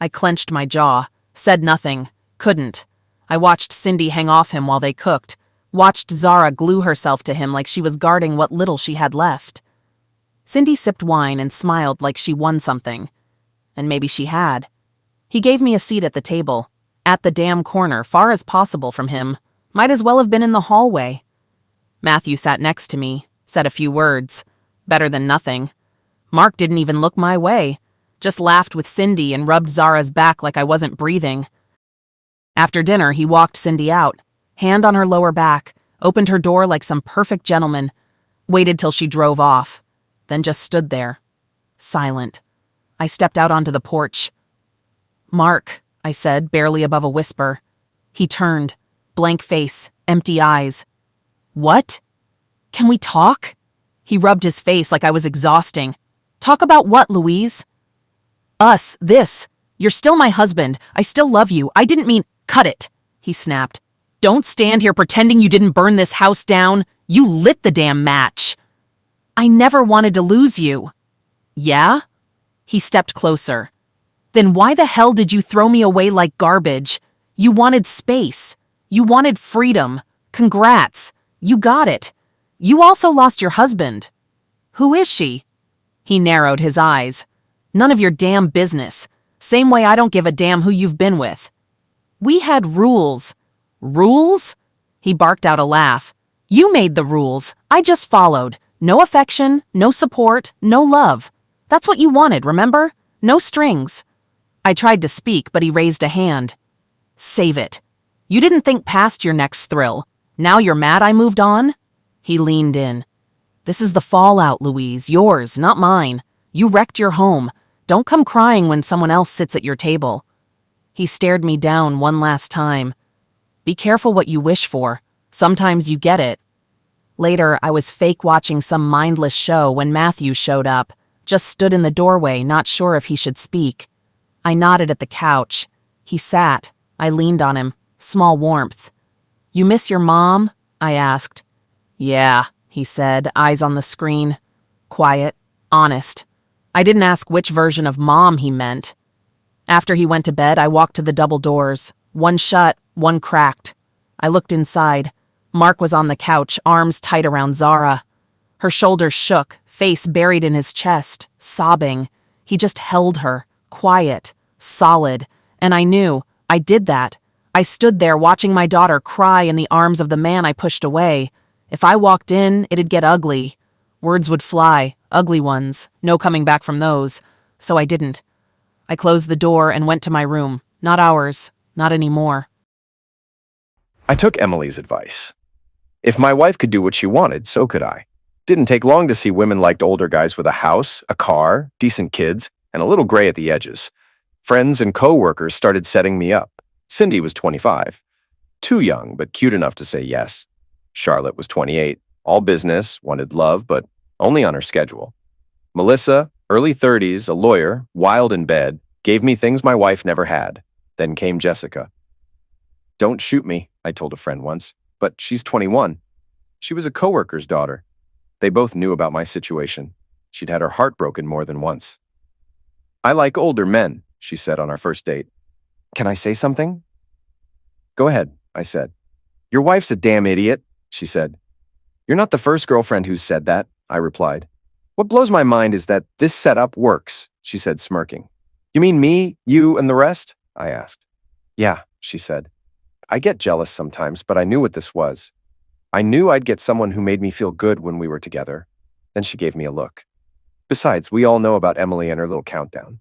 I clenched my jaw, said nothing, couldn't. I watched Cindy hang off him while they cooked, watched Zara glue herself to him like she was guarding what little she had left. Cindy sipped wine and smiled like she won something. And maybe she had. He gave me a seat at the table, at the damn corner, far as possible from him. Might as well have been in the hallway. Matthew sat next to me, said a few words. Better than nothing. Mark didn't even look my way, just laughed with Cindy and rubbed Zara's back like I wasn't breathing. After dinner, he walked Cindy out, hand on her lower back, opened her door like some perfect gentleman, waited till she drove off, then just stood there, silent. I stepped out onto the porch. Mark, I said, barely above a whisper. He turned, blank face, empty eyes. What? Can we talk? He rubbed his face like I was exhausting. Talk about what, Louise? Us, this. You're still my husband. I still love you. I didn't mean— Cut it, he snapped. Don't stand here pretending you didn't burn this house down. You lit the damn match. I never wanted to lose you. Yeah? He stepped closer. Then why the hell did you throw me away like garbage? You wanted space. You wanted freedom. Congrats. You got it. You also lost your husband. Who is she? He narrowed his eyes. None of your damn business. Same way I don't give a damn who you've been with. We had rules. Rules? He barked out a laugh. You made the rules. I just followed. No affection, no support, no love. That's what you wanted, remember? No strings. I tried to speak, but he raised a hand. Save it. You didn't think past your next thrill. Now you're mad I moved on? He leaned in. This is the fallout, Louise. Yours, not mine. You wrecked your home. Don't come crying when someone else sits at your table. He stared me down one last time. Be careful what you wish for. Sometimes you get it. Later, I was fake watching some mindless show when Matthew showed up, just stood in the doorway, not sure if he should speak. I nodded at the couch. He sat. I leaned on him. Small warmth. You miss your mom? I asked. Yeah, he said, eyes on the screen. Quiet, honest. I didn't ask which version of mom he meant. After he went to bed, I walked to the double doors. One shut, one cracked. I looked inside. Mark was on the couch, arms tight around Zara. Her shoulders shook, face buried in his chest, sobbing. He just held her, quiet, solid. And I knew, I did that. I stood there watching my daughter cry in the arms of the man I pushed away. If I walked in, it'd get ugly. Words would fly, ugly ones, no coming back from those. So I didn't. I closed the door and went to my room. Not ours, not anymore. I took Emily's advice. If my wife could do what she wanted, so could I. Didn't take long to see women liked older guys with a house, a car, decent kids, and a little gray at the edges. Friends and co-workers started setting me up. Cindy was 25. Too young, but cute enough to say yes. Charlotte was 28. All business, wanted love, but only on her schedule. Melissa, early 30s, a lawyer, wild in bed, gave me things my wife never had. Then came Jessica. Don't shoot me, I told a friend once, but she's 21. She was a coworker's daughter. They both knew about my situation. She'd had her heart broken more than once. I like older men, she said on our first date. Can I say something? Go ahead, I said. Your wife's a damn idiot, she said. You're not the first girlfriend who's said that, I replied. What blows my mind is that this setup works, she said, smirking. You mean me, you, and the rest? I asked. Yeah, she said. I get jealous sometimes, but I knew what this was. I knew I'd get someone who made me feel good when we were together. Then she gave me a look. Besides, we all know about Emily and her little countdown.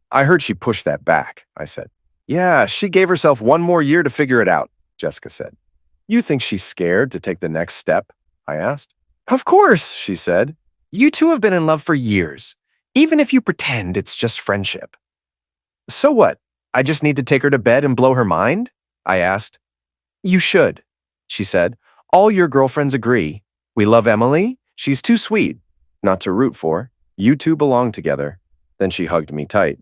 I heard she pushed that back, I said. Yeah, she gave herself one more year to figure it out, Jessica said. You think she's scared to take the next step? I asked. Of course, she said. You two have been in love for years, even if you pretend it's just friendship. So what? I just need to take her to bed and blow her mind? I asked. You should, she said. All your girlfriends agree. We love Emily. She's too sweet. Not to root for. You two belong together. Then she hugged me tight.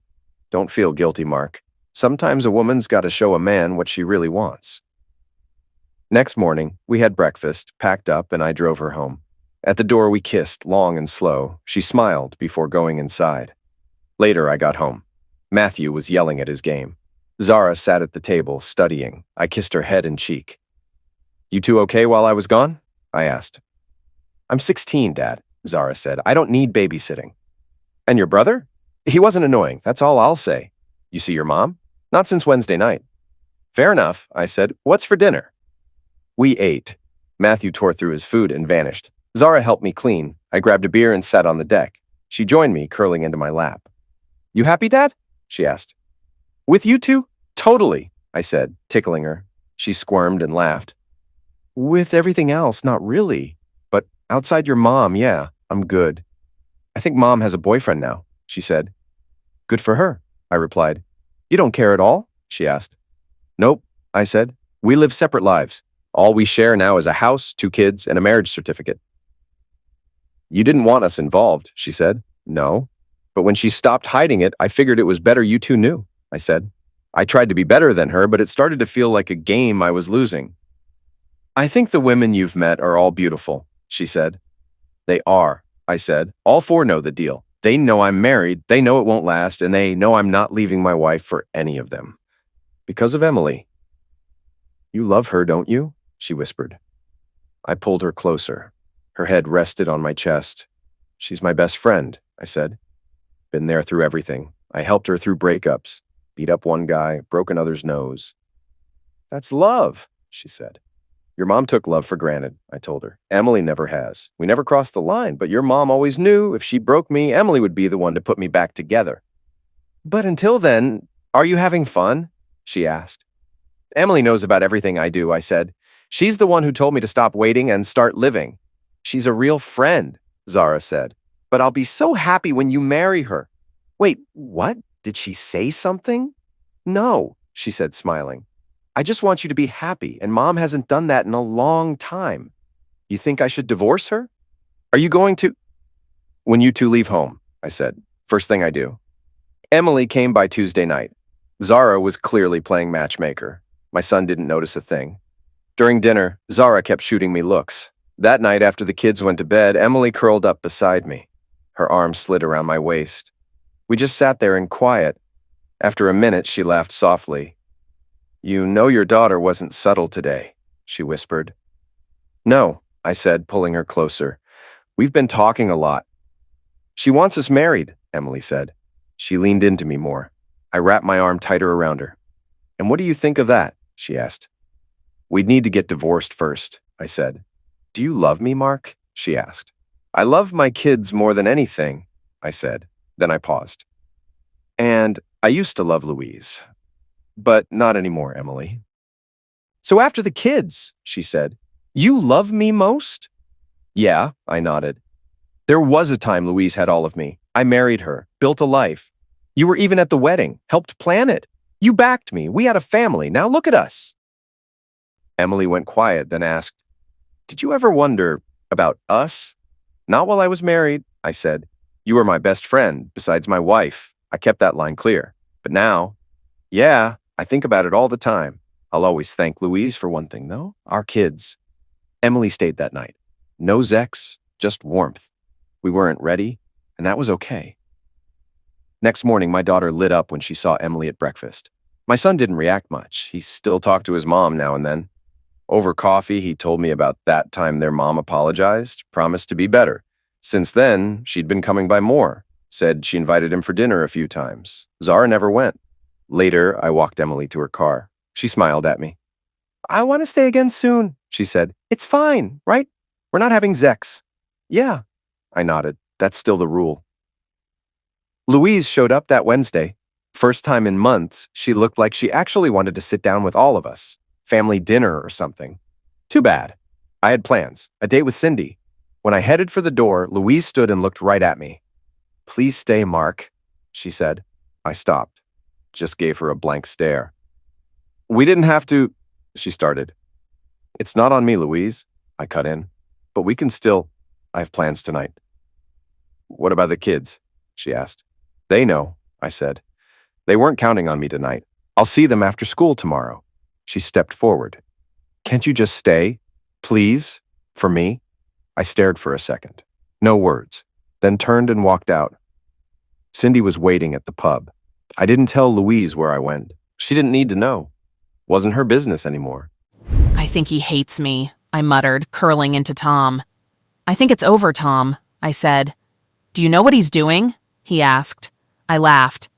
Don't feel guilty, Mark. Sometimes a woman's got to show a man what she really wants. Next morning, we had breakfast, packed up, and I drove her home. At the door, we kissed, long and slow. She smiled before going inside. Later, I got home. Matthew was yelling at his game. Zara sat at the table, studying. I kissed her head and cheek. You two okay while I was gone? I asked. I'm 16, Dad, Zara said. I don't need babysitting. And your brother? He wasn't annoying, that's all I'll say. You see your mom? Not since Wednesday night. Fair enough, I said. What's for dinner? We ate. Matthew tore through his food and vanished. Zara helped me clean. I grabbed a beer and sat on the deck. She joined me, curling into my lap. You happy, Dad? She asked. With you two? Totally, I said, tickling her. She squirmed and laughed. With everything else, not really. But outside your mom, yeah, I'm good. I think Mom has a boyfriend now, she said. Good for her, I replied. You don't care at all? She asked. Nope, I said. We live separate lives. All we share now is a house, 2 kids, and a marriage certificate. You didn't want us involved, she said. No. But when she stopped hiding it, I figured it was better you two knew, I said. I tried to be better than her, but it started to feel like a game I was losing. I think the women you've met are all beautiful, she said. They are, I said. All 4 know the deal. They know I'm married, they know it won't last, and they know I'm not leaving my wife for any of them. Because of Emily. You love her, don't you? She whispered. I pulled her closer. Her head rested on my chest. She's my best friend, I said. Been there through everything. I helped her through breakups. Beat up one guy, broke another's nose. That's love, she said. Your mom took love for granted, I told her. Emily never has. We never crossed the line, but your mom always knew if she broke me, Emily would be the one to put me back together. But until then, are you having fun? She asked. Emily knows about everything I do, I said. She's the one who told me to stop waiting and start living. She's a real friend, Zara said. But I'll be so happy when you marry her. Wait, what? Did she say something? No, she said, smiling. I just want you to be happy, and Mom hasn't done that in a long time. You think I should divorce her? Are you going to? When you two leave home, I said. First thing I do. Emily came by Tuesday night. Zara was clearly playing matchmaker. My son didn't notice a thing. During dinner, Zara kept shooting me looks. That night, after the kids went to bed, Emily curled up beside me. Her arm slid around my waist. We just sat there in quiet. After a minute, she laughed softly. You know your daughter wasn't subtle today, she whispered. No, I said, pulling her closer. We've been talking a lot. She wants us married, Emily said. She leaned into me more. I wrapped my arm tighter around her. And what do you think of that? She asked. We'd need to get divorced first, I said. Do you love me, Mark? She asked. I love my kids more than anything, I said. Then I paused. And I used to love Louise. But not anymore, Emily. So after the kids, she said, you love me most? Yeah, I nodded. There was a time Louise had all of me. I married her, built a life. You were even at the wedding, helped plan it. You backed me. We had a family. Now look at us. Emily went quiet, then asked, "Did you ever wonder about us?" "Not while I was married," I said. "You were my best friend, besides my wife." I kept that line clear. But now, yeah, I think about it all the time. I'll always thank Louise for one thing, though: our kids. Emily stayed that night. No Zex, just warmth. We weren't ready, and that was okay. Next morning, my daughter lit up when she saw Emily at breakfast. My son didn't react much. He still talked to his mom now and then. Over coffee, he told me about that time their mom apologized, promised to be better. Since then, she'd been coming by more. Said she invited him for dinner a few times. Zara never went. Later, I walked Emily to her car. She smiled at me. "I want to stay again soon," she said. "It's fine, right? We're not having Zex." "Yeah," I nodded. "That's still the rule." Louise showed up that Wednesday. First time in months, she looked like she actually wanted to sit down with all of us. Family dinner or something. Too bad. I had plans. A date with Cindy. When I headed for the door, Louise stood and looked right at me. "Please stay, Mark," she said. I stopped. Just gave her a blank stare. "We didn't have to," she started. "It's not on me, Louise," I cut in. "But we can still. I have plans tonight." "What about the kids?" she asked. "They know," I said. "They weren't counting on me tonight. I'll see them after school tomorrow." She stepped forward. "Can't you just stay? Please? For me?" I stared for a second. No words. Then turned and walked out. Cindy was waiting at the pub. I didn't tell Louise where I went. She didn't need to know. Wasn't her business anymore. "I think he hates me," I muttered, curling into Tom. "I think it's over, Tom," I said. "Do you know what he's doing?" he asked. I laughed.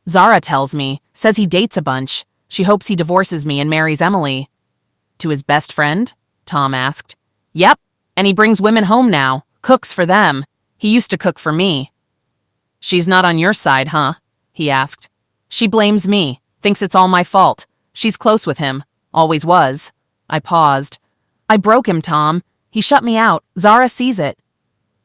"Zara tells me, says he dates a bunch. She hopes he divorces me and marries Emily." "To his best friend?" Tom asked. "Yep, and he brings women home now, cooks for them. He used to cook for me." "She's not on your side, huh?" he asked. "She blames me, thinks it's all my fault. She's close with him, always was." I paused. "I broke him, Tom. He shut me out. Zara sees it."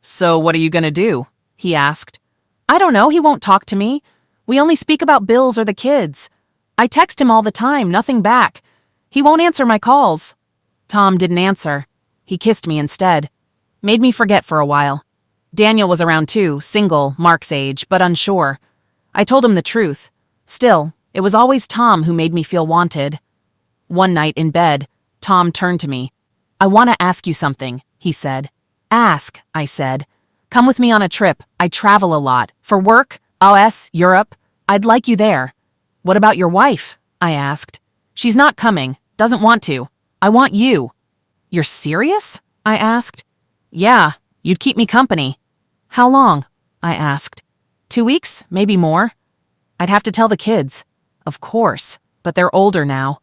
"So what are you gonna do?" he asked. "I don't know, he won't talk to me. We only speak about bills or the kids. I text him all the time, nothing back. He won't answer my calls." Tom didn't answer. He kissed me instead. Made me forget for a while. Daniel was around too, single, Mark's age, but unsure. I told him the truth. Still, it was always Tom who made me feel wanted. One night in bed, Tom turned to me. "I want to ask you something," he said. "Ask," I said. "Come with me on a trip. I travel a lot. For work, US, Europe. I'd like you there." "What about your wife?" I asked. "She's not coming. Doesn't want to. I want you." "You're serious?" I asked. "Yeah, you'd keep me company." "How long?" I asked. 2 weeks, maybe more. I'd have to tell the kids. Of course, but they're older now.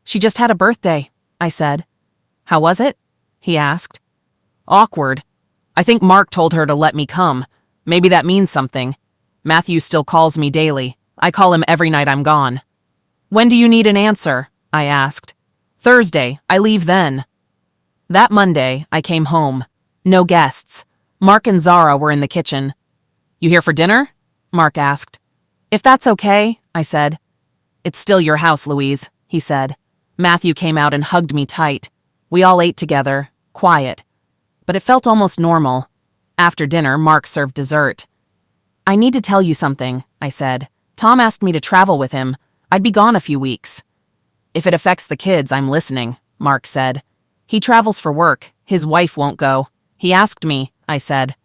"She just had a birthday," I said. "How was it?" he asked. "Awkward. I think Mark told her to let me come. Maybe that means something. Matthew still calls me daily. I call him every night I'm gone." "When do you need an answer?" I asked. "Thursday. I leave then." That Monday, I came home. No guests. Mark and Zara were in the kitchen. "You here for dinner?" Mark asked. "If that's okay," I said. "It's still your house, Louise," he said. Matthew came out and hugged me tight. We all ate together, quiet. But it felt almost normal. After dinner, Mark served dessert. "I need to tell you something," I said. "Tom asked me to travel with him. I'd be gone a few weeks." "If it affects the kids, I'm listening," Mark said. "He travels for work. His wife won't go. He asked me," I said.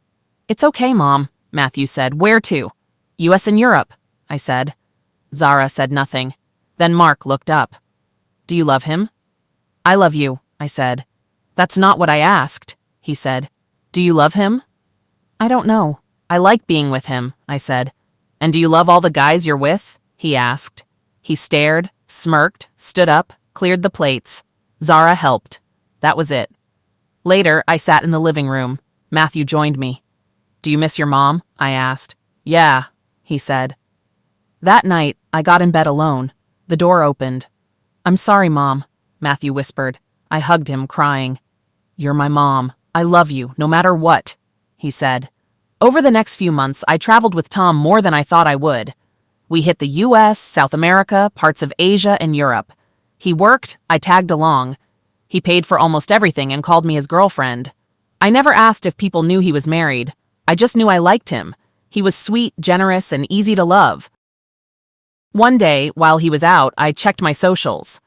"It's okay, Mom," Matthew said. "Where to?" "US and Europe," I said. Zara said nothing. Then Mark looked up. "Do you love him?" "I love you," I said. "That's not what I asked," he said. "Do you love him?" "I don't know. I like being with him," I said. "And do you love all the guys you're with?" he asked. He stared, smirked, stood up, cleared the plates. Zara helped. That was it. Later, I sat in the living room. Matthew joined me. "Do you miss your mom?" I asked. "Yeah," he said. That night, I got in bed alone. The door opened. "I'm sorry, Mom," Matthew whispered. I hugged him, crying. "You're my mom. I love you, no matter what," he said. Over the next few months, I traveled with Tom more than I thought I would. We hit the US, South America, parts of Asia, and Europe. He worked, I tagged along. He paid for almost everything and called me his girlfriend. I never asked if people knew he was married. I just knew I liked him. He was sweet, generous, and easy to love. One day, while he was out, I checked my socials.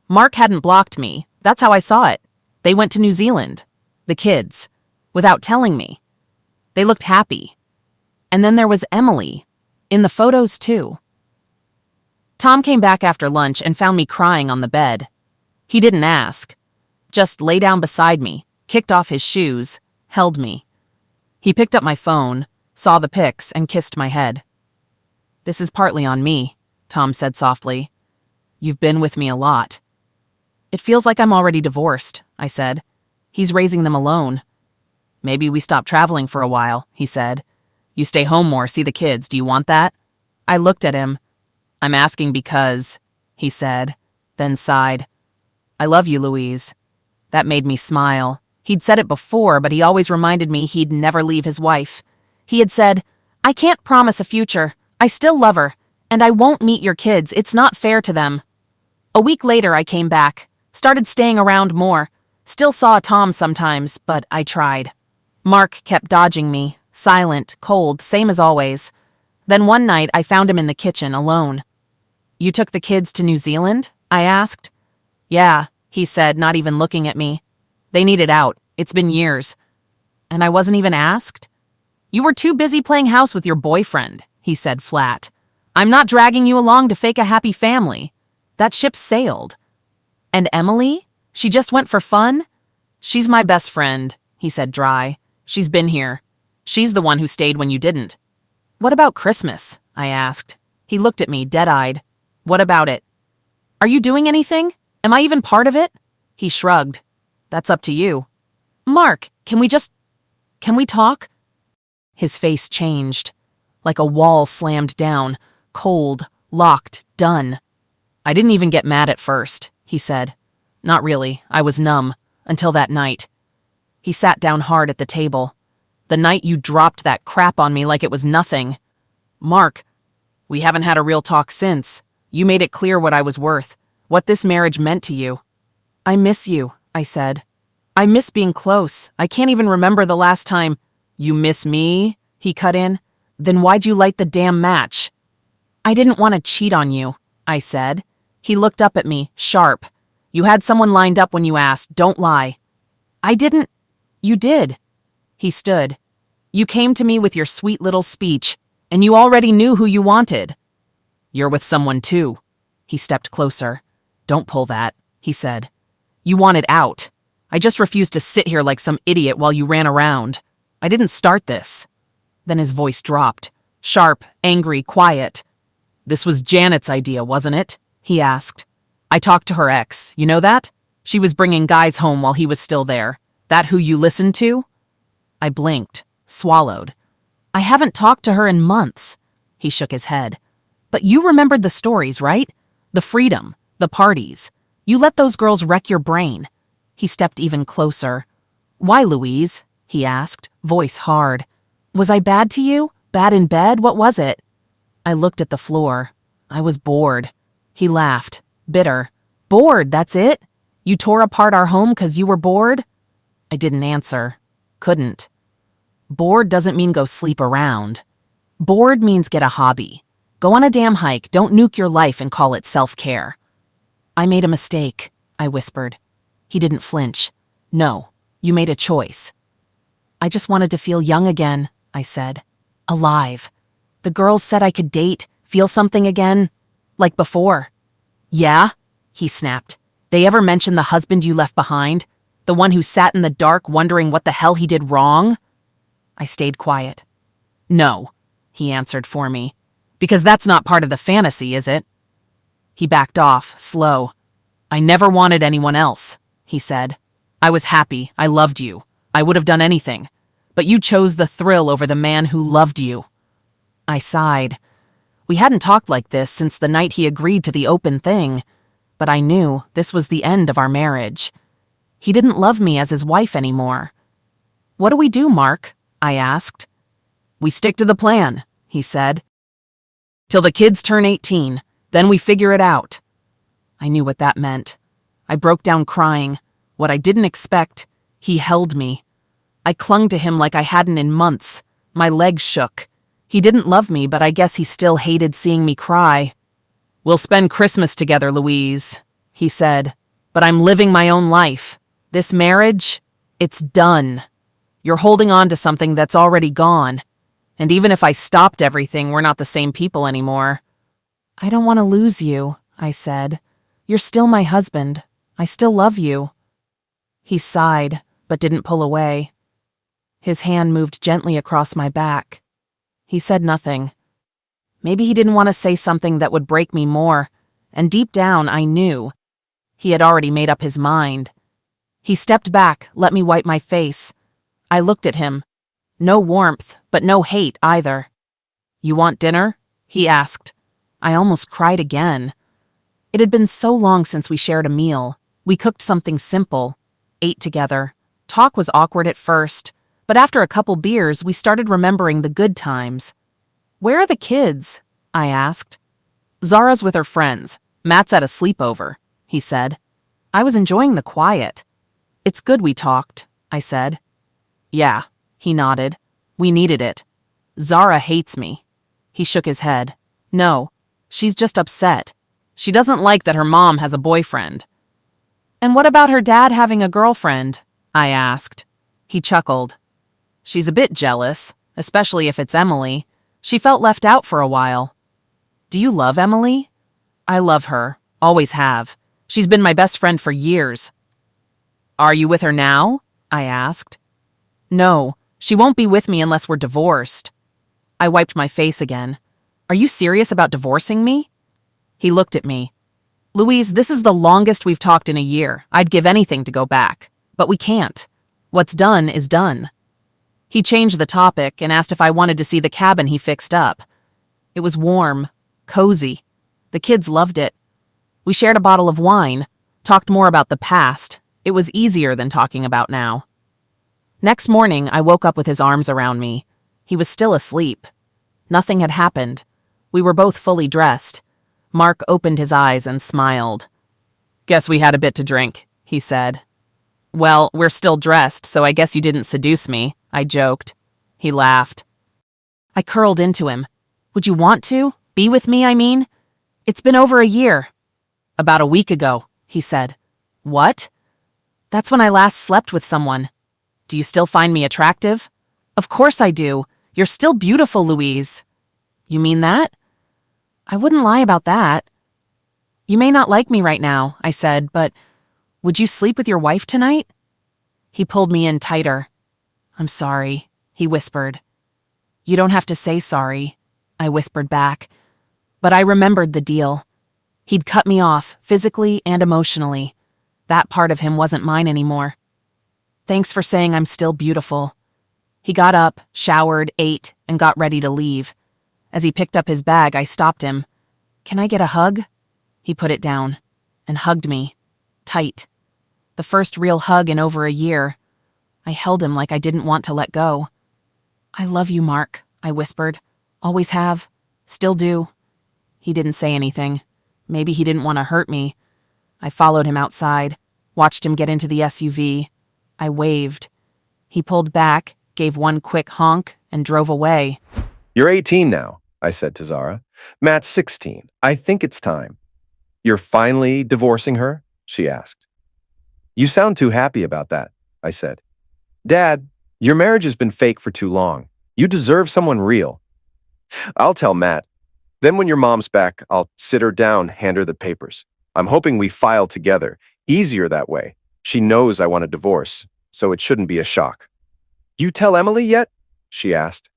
Mark hadn't blocked me. That's how I saw it. They went to New Zealand. The kids. Without telling me. They looked happy. And then there was Emily. In the photos, too. Tom came back after lunch and found me crying on the bed. He didn't ask. Just lay down beside me, kicked off his shoes, held me. He picked up my phone, saw the pics, and kissed my head. "This is partly on me," Tom said softly. "You've been with me a lot." "It feels like I'm already divorced," I said. "He's raising them alone." "Maybe we stop traveling for a while," he said. "You stay home more, see the kids. Do you want that?" I looked at him. "I'm asking because," he said, then sighed. "I love you, Louise." That made me smile. He'd said it before, but he always reminded me he'd never leave his wife. He had said, "I can't promise a future. I still love her, and I won't meet your kids. It's not fair to them." A week later, I came back, started staying around more, still saw Tom sometimes, but I tried. Mark kept dodging me, silent, cold, same as always. Then one night, I found him in the kitchen, alone. "You took the kids to New Zealand?" I asked. "Yeah," he said, not even looking at me. "They needed out. It's been years." "And I wasn't even asked?" "You were too busy playing house with your boyfriend," he said flat. "I'm not dragging you along to fake a happy family. That ship sailed." "And Emily? She just went for fun?" "She's my best friend," he said dry. "She's been here. She's the one who stayed when you didn't." "What about Christmas?" I asked. He looked at me, dead-eyed. "What about it?" "Are you doing anything? Am I even part of it?" He shrugged. "That's up to you." "Mark, can we talk?" His face changed. Like a wall slammed down, cold, locked, done. "I didn't even get mad at first," he said. "Not really. I was numb. Until that night." He sat down hard at the table. "The night you dropped that crap on me like it was nothing." "Mark, we haven't had a real talk since. You made it clear what I was worth, what this marriage meant to you." "I miss you," I said. "I miss being close. I can't even remember the last time." "You miss me?" he cut in. "Then why'd you light the damn match?" "I didn't want to cheat on you," I said. He looked up at me, sharp. "You had someone lined up when you asked. Don't lie." "I didn't." "You did." He stood. "You came to me with your sweet little speech, and you already knew who you wanted." "You're with someone too." He stepped closer. "Don't pull that," he said. "You wanted out. I just refused to sit here like some idiot while you ran around. I didn't start this." Then his voice dropped. Sharp, angry, quiet. "This was Janet's idea, wasn't it?" he asked. "I talked to her ex. You know that? She was bringing guys home while he was still there. That who you listened to?" I blinked, swallowed. "I haven't talked to her in months." He shook his head. "But you remembered the stories, right? The freedom, the parties. You let those girls wreck your brain." He stepped even closer. "Why, Louise?" he asked, voice hard. "Was I bad to you? Bad in bed? What was it?" I looked at the floor. I was bored. He laughed, bitter. "Bored, that's it? You tore apart our home 'cause you were bored?" I didn't answer. Couldn't. Bored doesn't mean go sleep around. Bored means get a hobby. Go on a damn hike, don't nuke your life and call it self-care. "I made a mistake," I whispered. He didn't flinch. "No, you made a choice." "I just wanted to feel young again," I said. "Alive. The girls said I could date, feel something again. Like before." "Yeah?" he snapped. "They ever mention the husband you left behind? The one who sat in the dark wondering what the hell he did wrong?" I stayed quiet. "No," he answered for me. "Because that's not part of the fantasy, is it?" He backed off, slow. "I never wanted anyone else," he said. "I was happy. I loved you. I would have done anything. But you chose the thrill over the man who loved you." I sighed. We hadn't talked like this since the night he agreed to the open thing, but I knew this was the end of our marriage. He didn't love me as his wife anymore. "What do we do, Mark?" I asked. We stick to the plan, he said. Till the kids turn 18, then we figure it out. I knew what that meant. I broke down crying. What I didn't expect, he held me. I clung to him like I hadn't in months. My legs shook. He didn't love me, but I guess he still hated seeing me cry. We'll spend Christmas together, Louise, he said. But I'm living my own life. This marriage, it's done. You're holding on to something that's already gone. And even if I stopped everything, we're not the same people anymore. I don't want to lose you, I said. You're still my husband. I still love you. He sighed, but didn't pull away. His hand moved gently across my back. He said nothing. Maybe he didn't want to say something that would break me more, and deep down I knew. He had already made up his mind. He stepped back, let me wipe my face. I looked at him. No warmth, but no hate either. You want dinner? He asked. I almost cried again. It had been so long since we shared a meal. We cooked something simple, ate together. Talk was awkward at first, but after a couple beers, we started remembering the good times. Where are the kids? I asked. Zara's with her friends. Matt's at a sleepover, he said. I was enjoying the quiet. It's good we talked, I said. Yeah, he nodded. We needed it. Zara hates me. He shook his head. No, she's just upset. She doesn't like that her mom has a boyfriend. And what about her dad having a girlfriend? I asked. He chuckled. She's a bit jealous, especially if it's Emily. She felt left out for a while. Do you love Emily? I love her. Always have. She's been my best friend for years. Are you with her now? I asked. No, she won't be with me unless we're divorced. I wiped my face again. Are you serious about divorcing me? He looked at me. Louise, this is the longest we've talked in a year. I'd give anything to go back. But we can't. What's done is done. He changed the topic and asked if I wanted to see the cabin he fixed up. It was warm, cozy. The kids loved it. We shared a bottle of wine, talked more about the past. It was easier than talking about now. Next morning, I woke up with his arms around me. He was still asleep. Nothing had happened. We were both fully dressed. Mark opened his eyes and smiled. Guess we had a bit to drink, he said. Well, we're still dressed, so I guess you didn't seduce me, I joked. He laughed. I curled into him. Would you want to? Be with me, I mean? It's been over a year. About a week ago, he said. What? That's when I last slept with someone. Do you still find me attractive? Of course I do. You're still beautiful, Louise. You mean that? I wouldn't lie about that. You may not like me right now, I said, but would you sleep with your wife tonight? He pulled me in tighter. I'm sorry, he whispered. You don't have to say sorry, I whispered back. But I remembered the deal. He'd cut me off, physically and emotionally. That part of him wasn't mine anymore. Thanks for saying I'm still beautiful. He got up, showered, ate, and got ready to leave. As he picked up his bag, I stopped him. Can I get a hug? He put it down and hugged me, tight. The first real hug in over a year. I held him like I didn't want to let go. I love you, Mark, I whispered. Always have. Still do. He didn't say anything. Maybe he didn't want to hurt me. I followed him outside, watched him get into the SUV. I waved. He pulled back, gave one quick honk, and drove away. You're 18 now, I said to Zara. Matt's 16. I think it's time. You're finally divorcing her? She asked. You sound too happy about that, I said. Dad, your marriage has been fake for too long. You deserve someone real. I'll tell Matt. Then when your mom's back, I'll sit her down, hand her the papers. I'm hoping we file together. Easier that way. She knows I want a divorce, so it shouldn't be a shock. You tell Emily yet? She asked.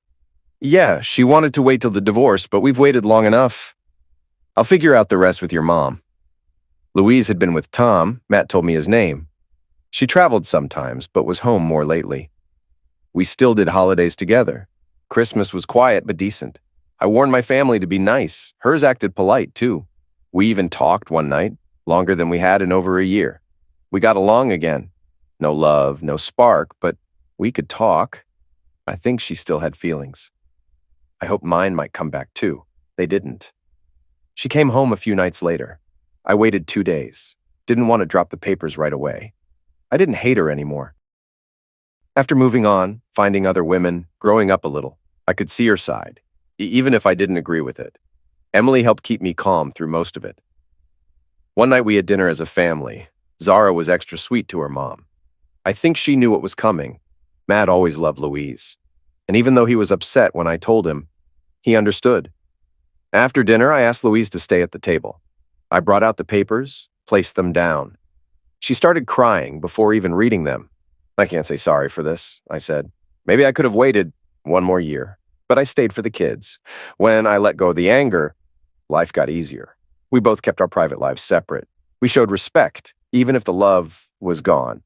Yeah, she wanted to wait till the divorce, but we've waited long enough. I'll figure out the rest with your mom. Louise had been with Tom. Matt told me his name. She traveled sometimes, but was home more lately. We still did holidays together. Christmas was quiet but decent. I warned my family to be nice. Hers acted polite, too. We even talked one night, longer than we had in over a year. We got along again. No love, no spark, but we could talk. I think she still had feelings. I hoped mine might come back too. They didn't. She came home a few nights later. I waited 2 days. Didn't want to drop the papers right away. I didn't hate her anymore. After moving on, finding other women, growing up a little, I could see her side, even if I didn't agree with it. Emily helped keep me calm through most of it. One night we had dinner as a family. Zara was extra sweet to her mom. I think she knew what was coming. Matt always loved Louise. And even though he was upset when I told him, he understood. After dinner, I asked Louise to stay at the table. I brought out the papers, placed them down. She started crying before even reading them. I can't say sorry for this, I said. Maybe I could have waited 1 more year, but I stayed for the kids. When I let go of the anger, life got easier. We both kept our private lives separate. We showed respect, even if the love was gone.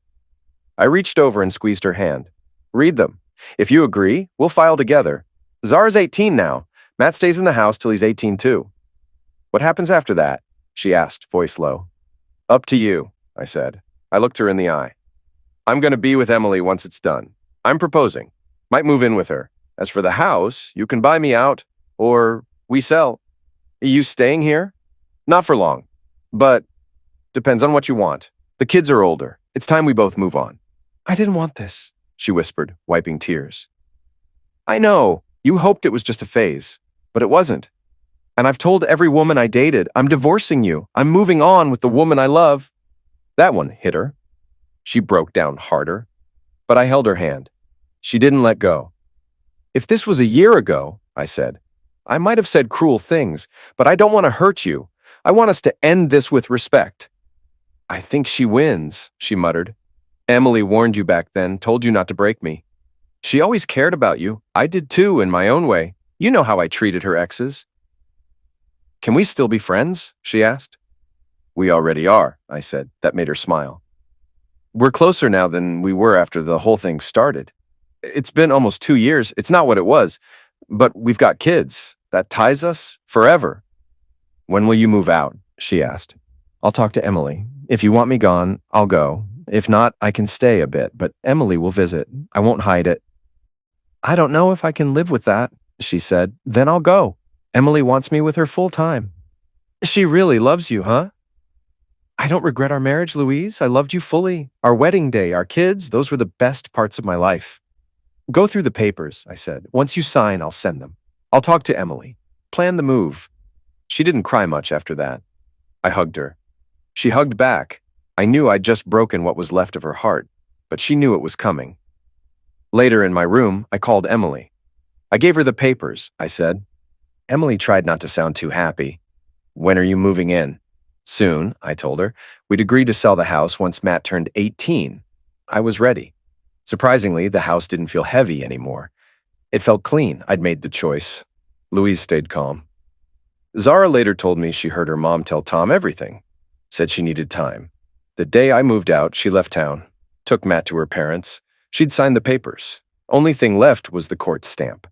I reached over and squeezed her hand. Read them. If you agree, we'll file together. Zara's 18 now. Matt stays in the house till he's 18 too. What happens after that? She asked, voice low. Up to you, I said. I looked her in the eye. I'm going to be with Emily once it's done. I'm proposing. Might move in with her. As for the house, you can buy me out, or we sell. Are you staying here? Not for long, but depends on what you want. The kids are older. It's time we both move on. I didn't want this, she whispered, wiping tears. I know. You hoped it was just a phase, but it wasn't. And I've told every woman I dated, I'm divorcing you. I'm moving on with the woman I love. That one hit her. She broke down harder, but I held her hand. She didn't let go. If this was a year ago, I said, I might have said cruel things, but I don't want to hurt you. I want us to end this with respect. I think she wins, she muttered. Emily warned you back then, told you not to break me. She always cared about you. I did too, in my own way. You know how I treated her exes. Can we still be friends? She asked. We already are, I said. That made her smile. We're closer now than we were after the whole thing started. It's been almost 2 years. It's not what it was, but we've got kids. That ties us forever. When will you move out? She asked. I'll talk to Emily. If you want me gone, I'll go. If not, I can stay a bit, but Emily will visit. I won't hide it. I don't know if I can live with that, she said. Then I'll go. Emily wants me with her full time. She really loves you, huh? I don't regret our marriage, Louise. I loved you fully. Our wedding day, our kids, those were the best parts of my life. Go through the papers, I said. Once you sign, I'll send them. I'll talk to Emily. Plan the move. She didn't cry much after that. I hugged her. She hugged back. I knew I'd just broken what was left of her heart, but she knew it was coming. Later in my room, I called Emily. I gave her the papers, I said. Emily tried not to sound too happy. When are you moving in? Soon, I told her. We'd agreed to sell the house once Matt turned 18. I was ready. Surprisingly, the house didn't feel heavy anymore. It felt clean. I'd made the choice. Louise stayed calm. Zara later told me she heard her mom tell Tom everything. Said she needed time. The day I moved out, she left town. Took Matt to her parents. She'd signed the papers. Only thing left was the court stamp.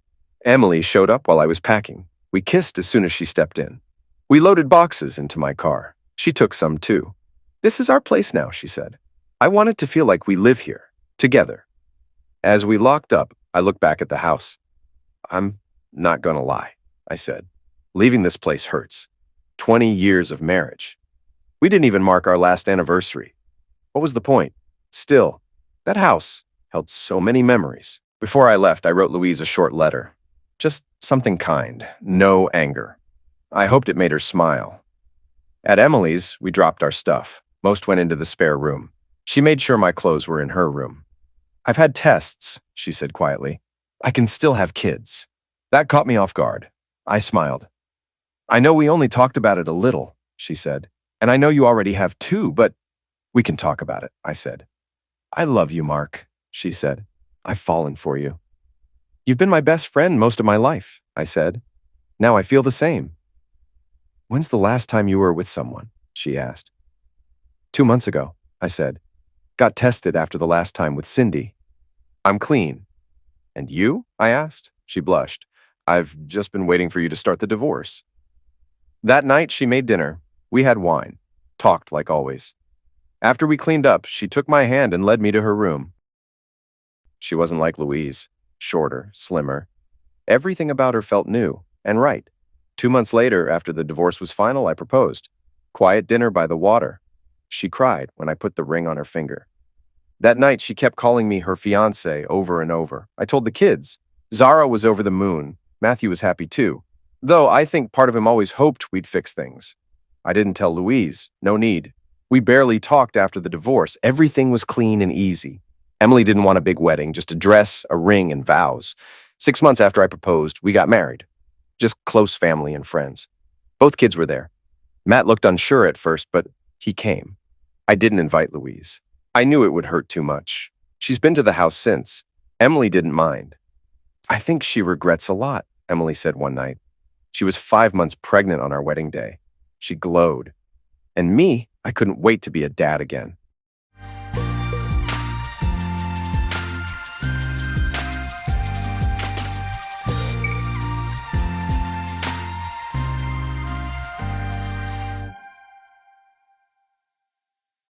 Emily showed up while I was packing. We kissed as soon as she stepped in. We loaded boxes into my car. She took some too. This is our place now, she said. I want it to feel like we live here, together. As we locked up, I looked back at the house. I'm not gonna lie, I said. Leaving this place hurts. 20 years of marriage. We didn't even mark our last anniversary. What was the point? Still, that house held so many memories. Before I left, I wrote Louise a short letter. Just something kind, no anger. I hoped it made her smile. At Emily's, we dropped our stuff. Most went into the spare room. She made sure my clothes were in her room. I've had tests, she said quietly. I can still have kids. That caught me off guard. I smiled. I know we only talked about it a little, she said. And I know you already have 2, but we can talk about it, I said. I love you, Mark, she said. I've fallen for you. You've been my best friend most of my life, I said. Now I feel the same. When's the last time you were with someone? She asked. 2 months ago, I said. Got tested after the last time with Cindy. I'm clean. And you? I asked. She blushed. I've just been waiting for you to start the divorce. That night, she made dinner. We had wine. Talked like always. After we cleaned up, she took my hand and led me to her room. She wasn't like Louise. shorter, slimmer. Everything about her felt new and right. 2 months later, after the divorce was final, I proposed. Quiet dinner by the water. She cried when I put the ring on her finger. That night, she kept calling me her fiancé over and over. I told the kids. Zara was over the moon. Matthew was happy too. Though I think part of him always hoped we'd fix things. I didn't tell Louise. No need. We barely talked after the divorce. Everything was clean and easy. Emily didn't want a big wedding, just a dress, a ring, and vows. 6 months after I proposed, we got married. Just close family and friends. Both kids were there. Matt looked unsure at first, but he came. I didn't invite Louise. I knew it would hurt too much. She's been to the house since. Emily didn't mind. I think she regrets a lot, Emily said one night. She was 5 months pregnant on our wedding day. She glowed. And me, I couldn't wait to be a dad again.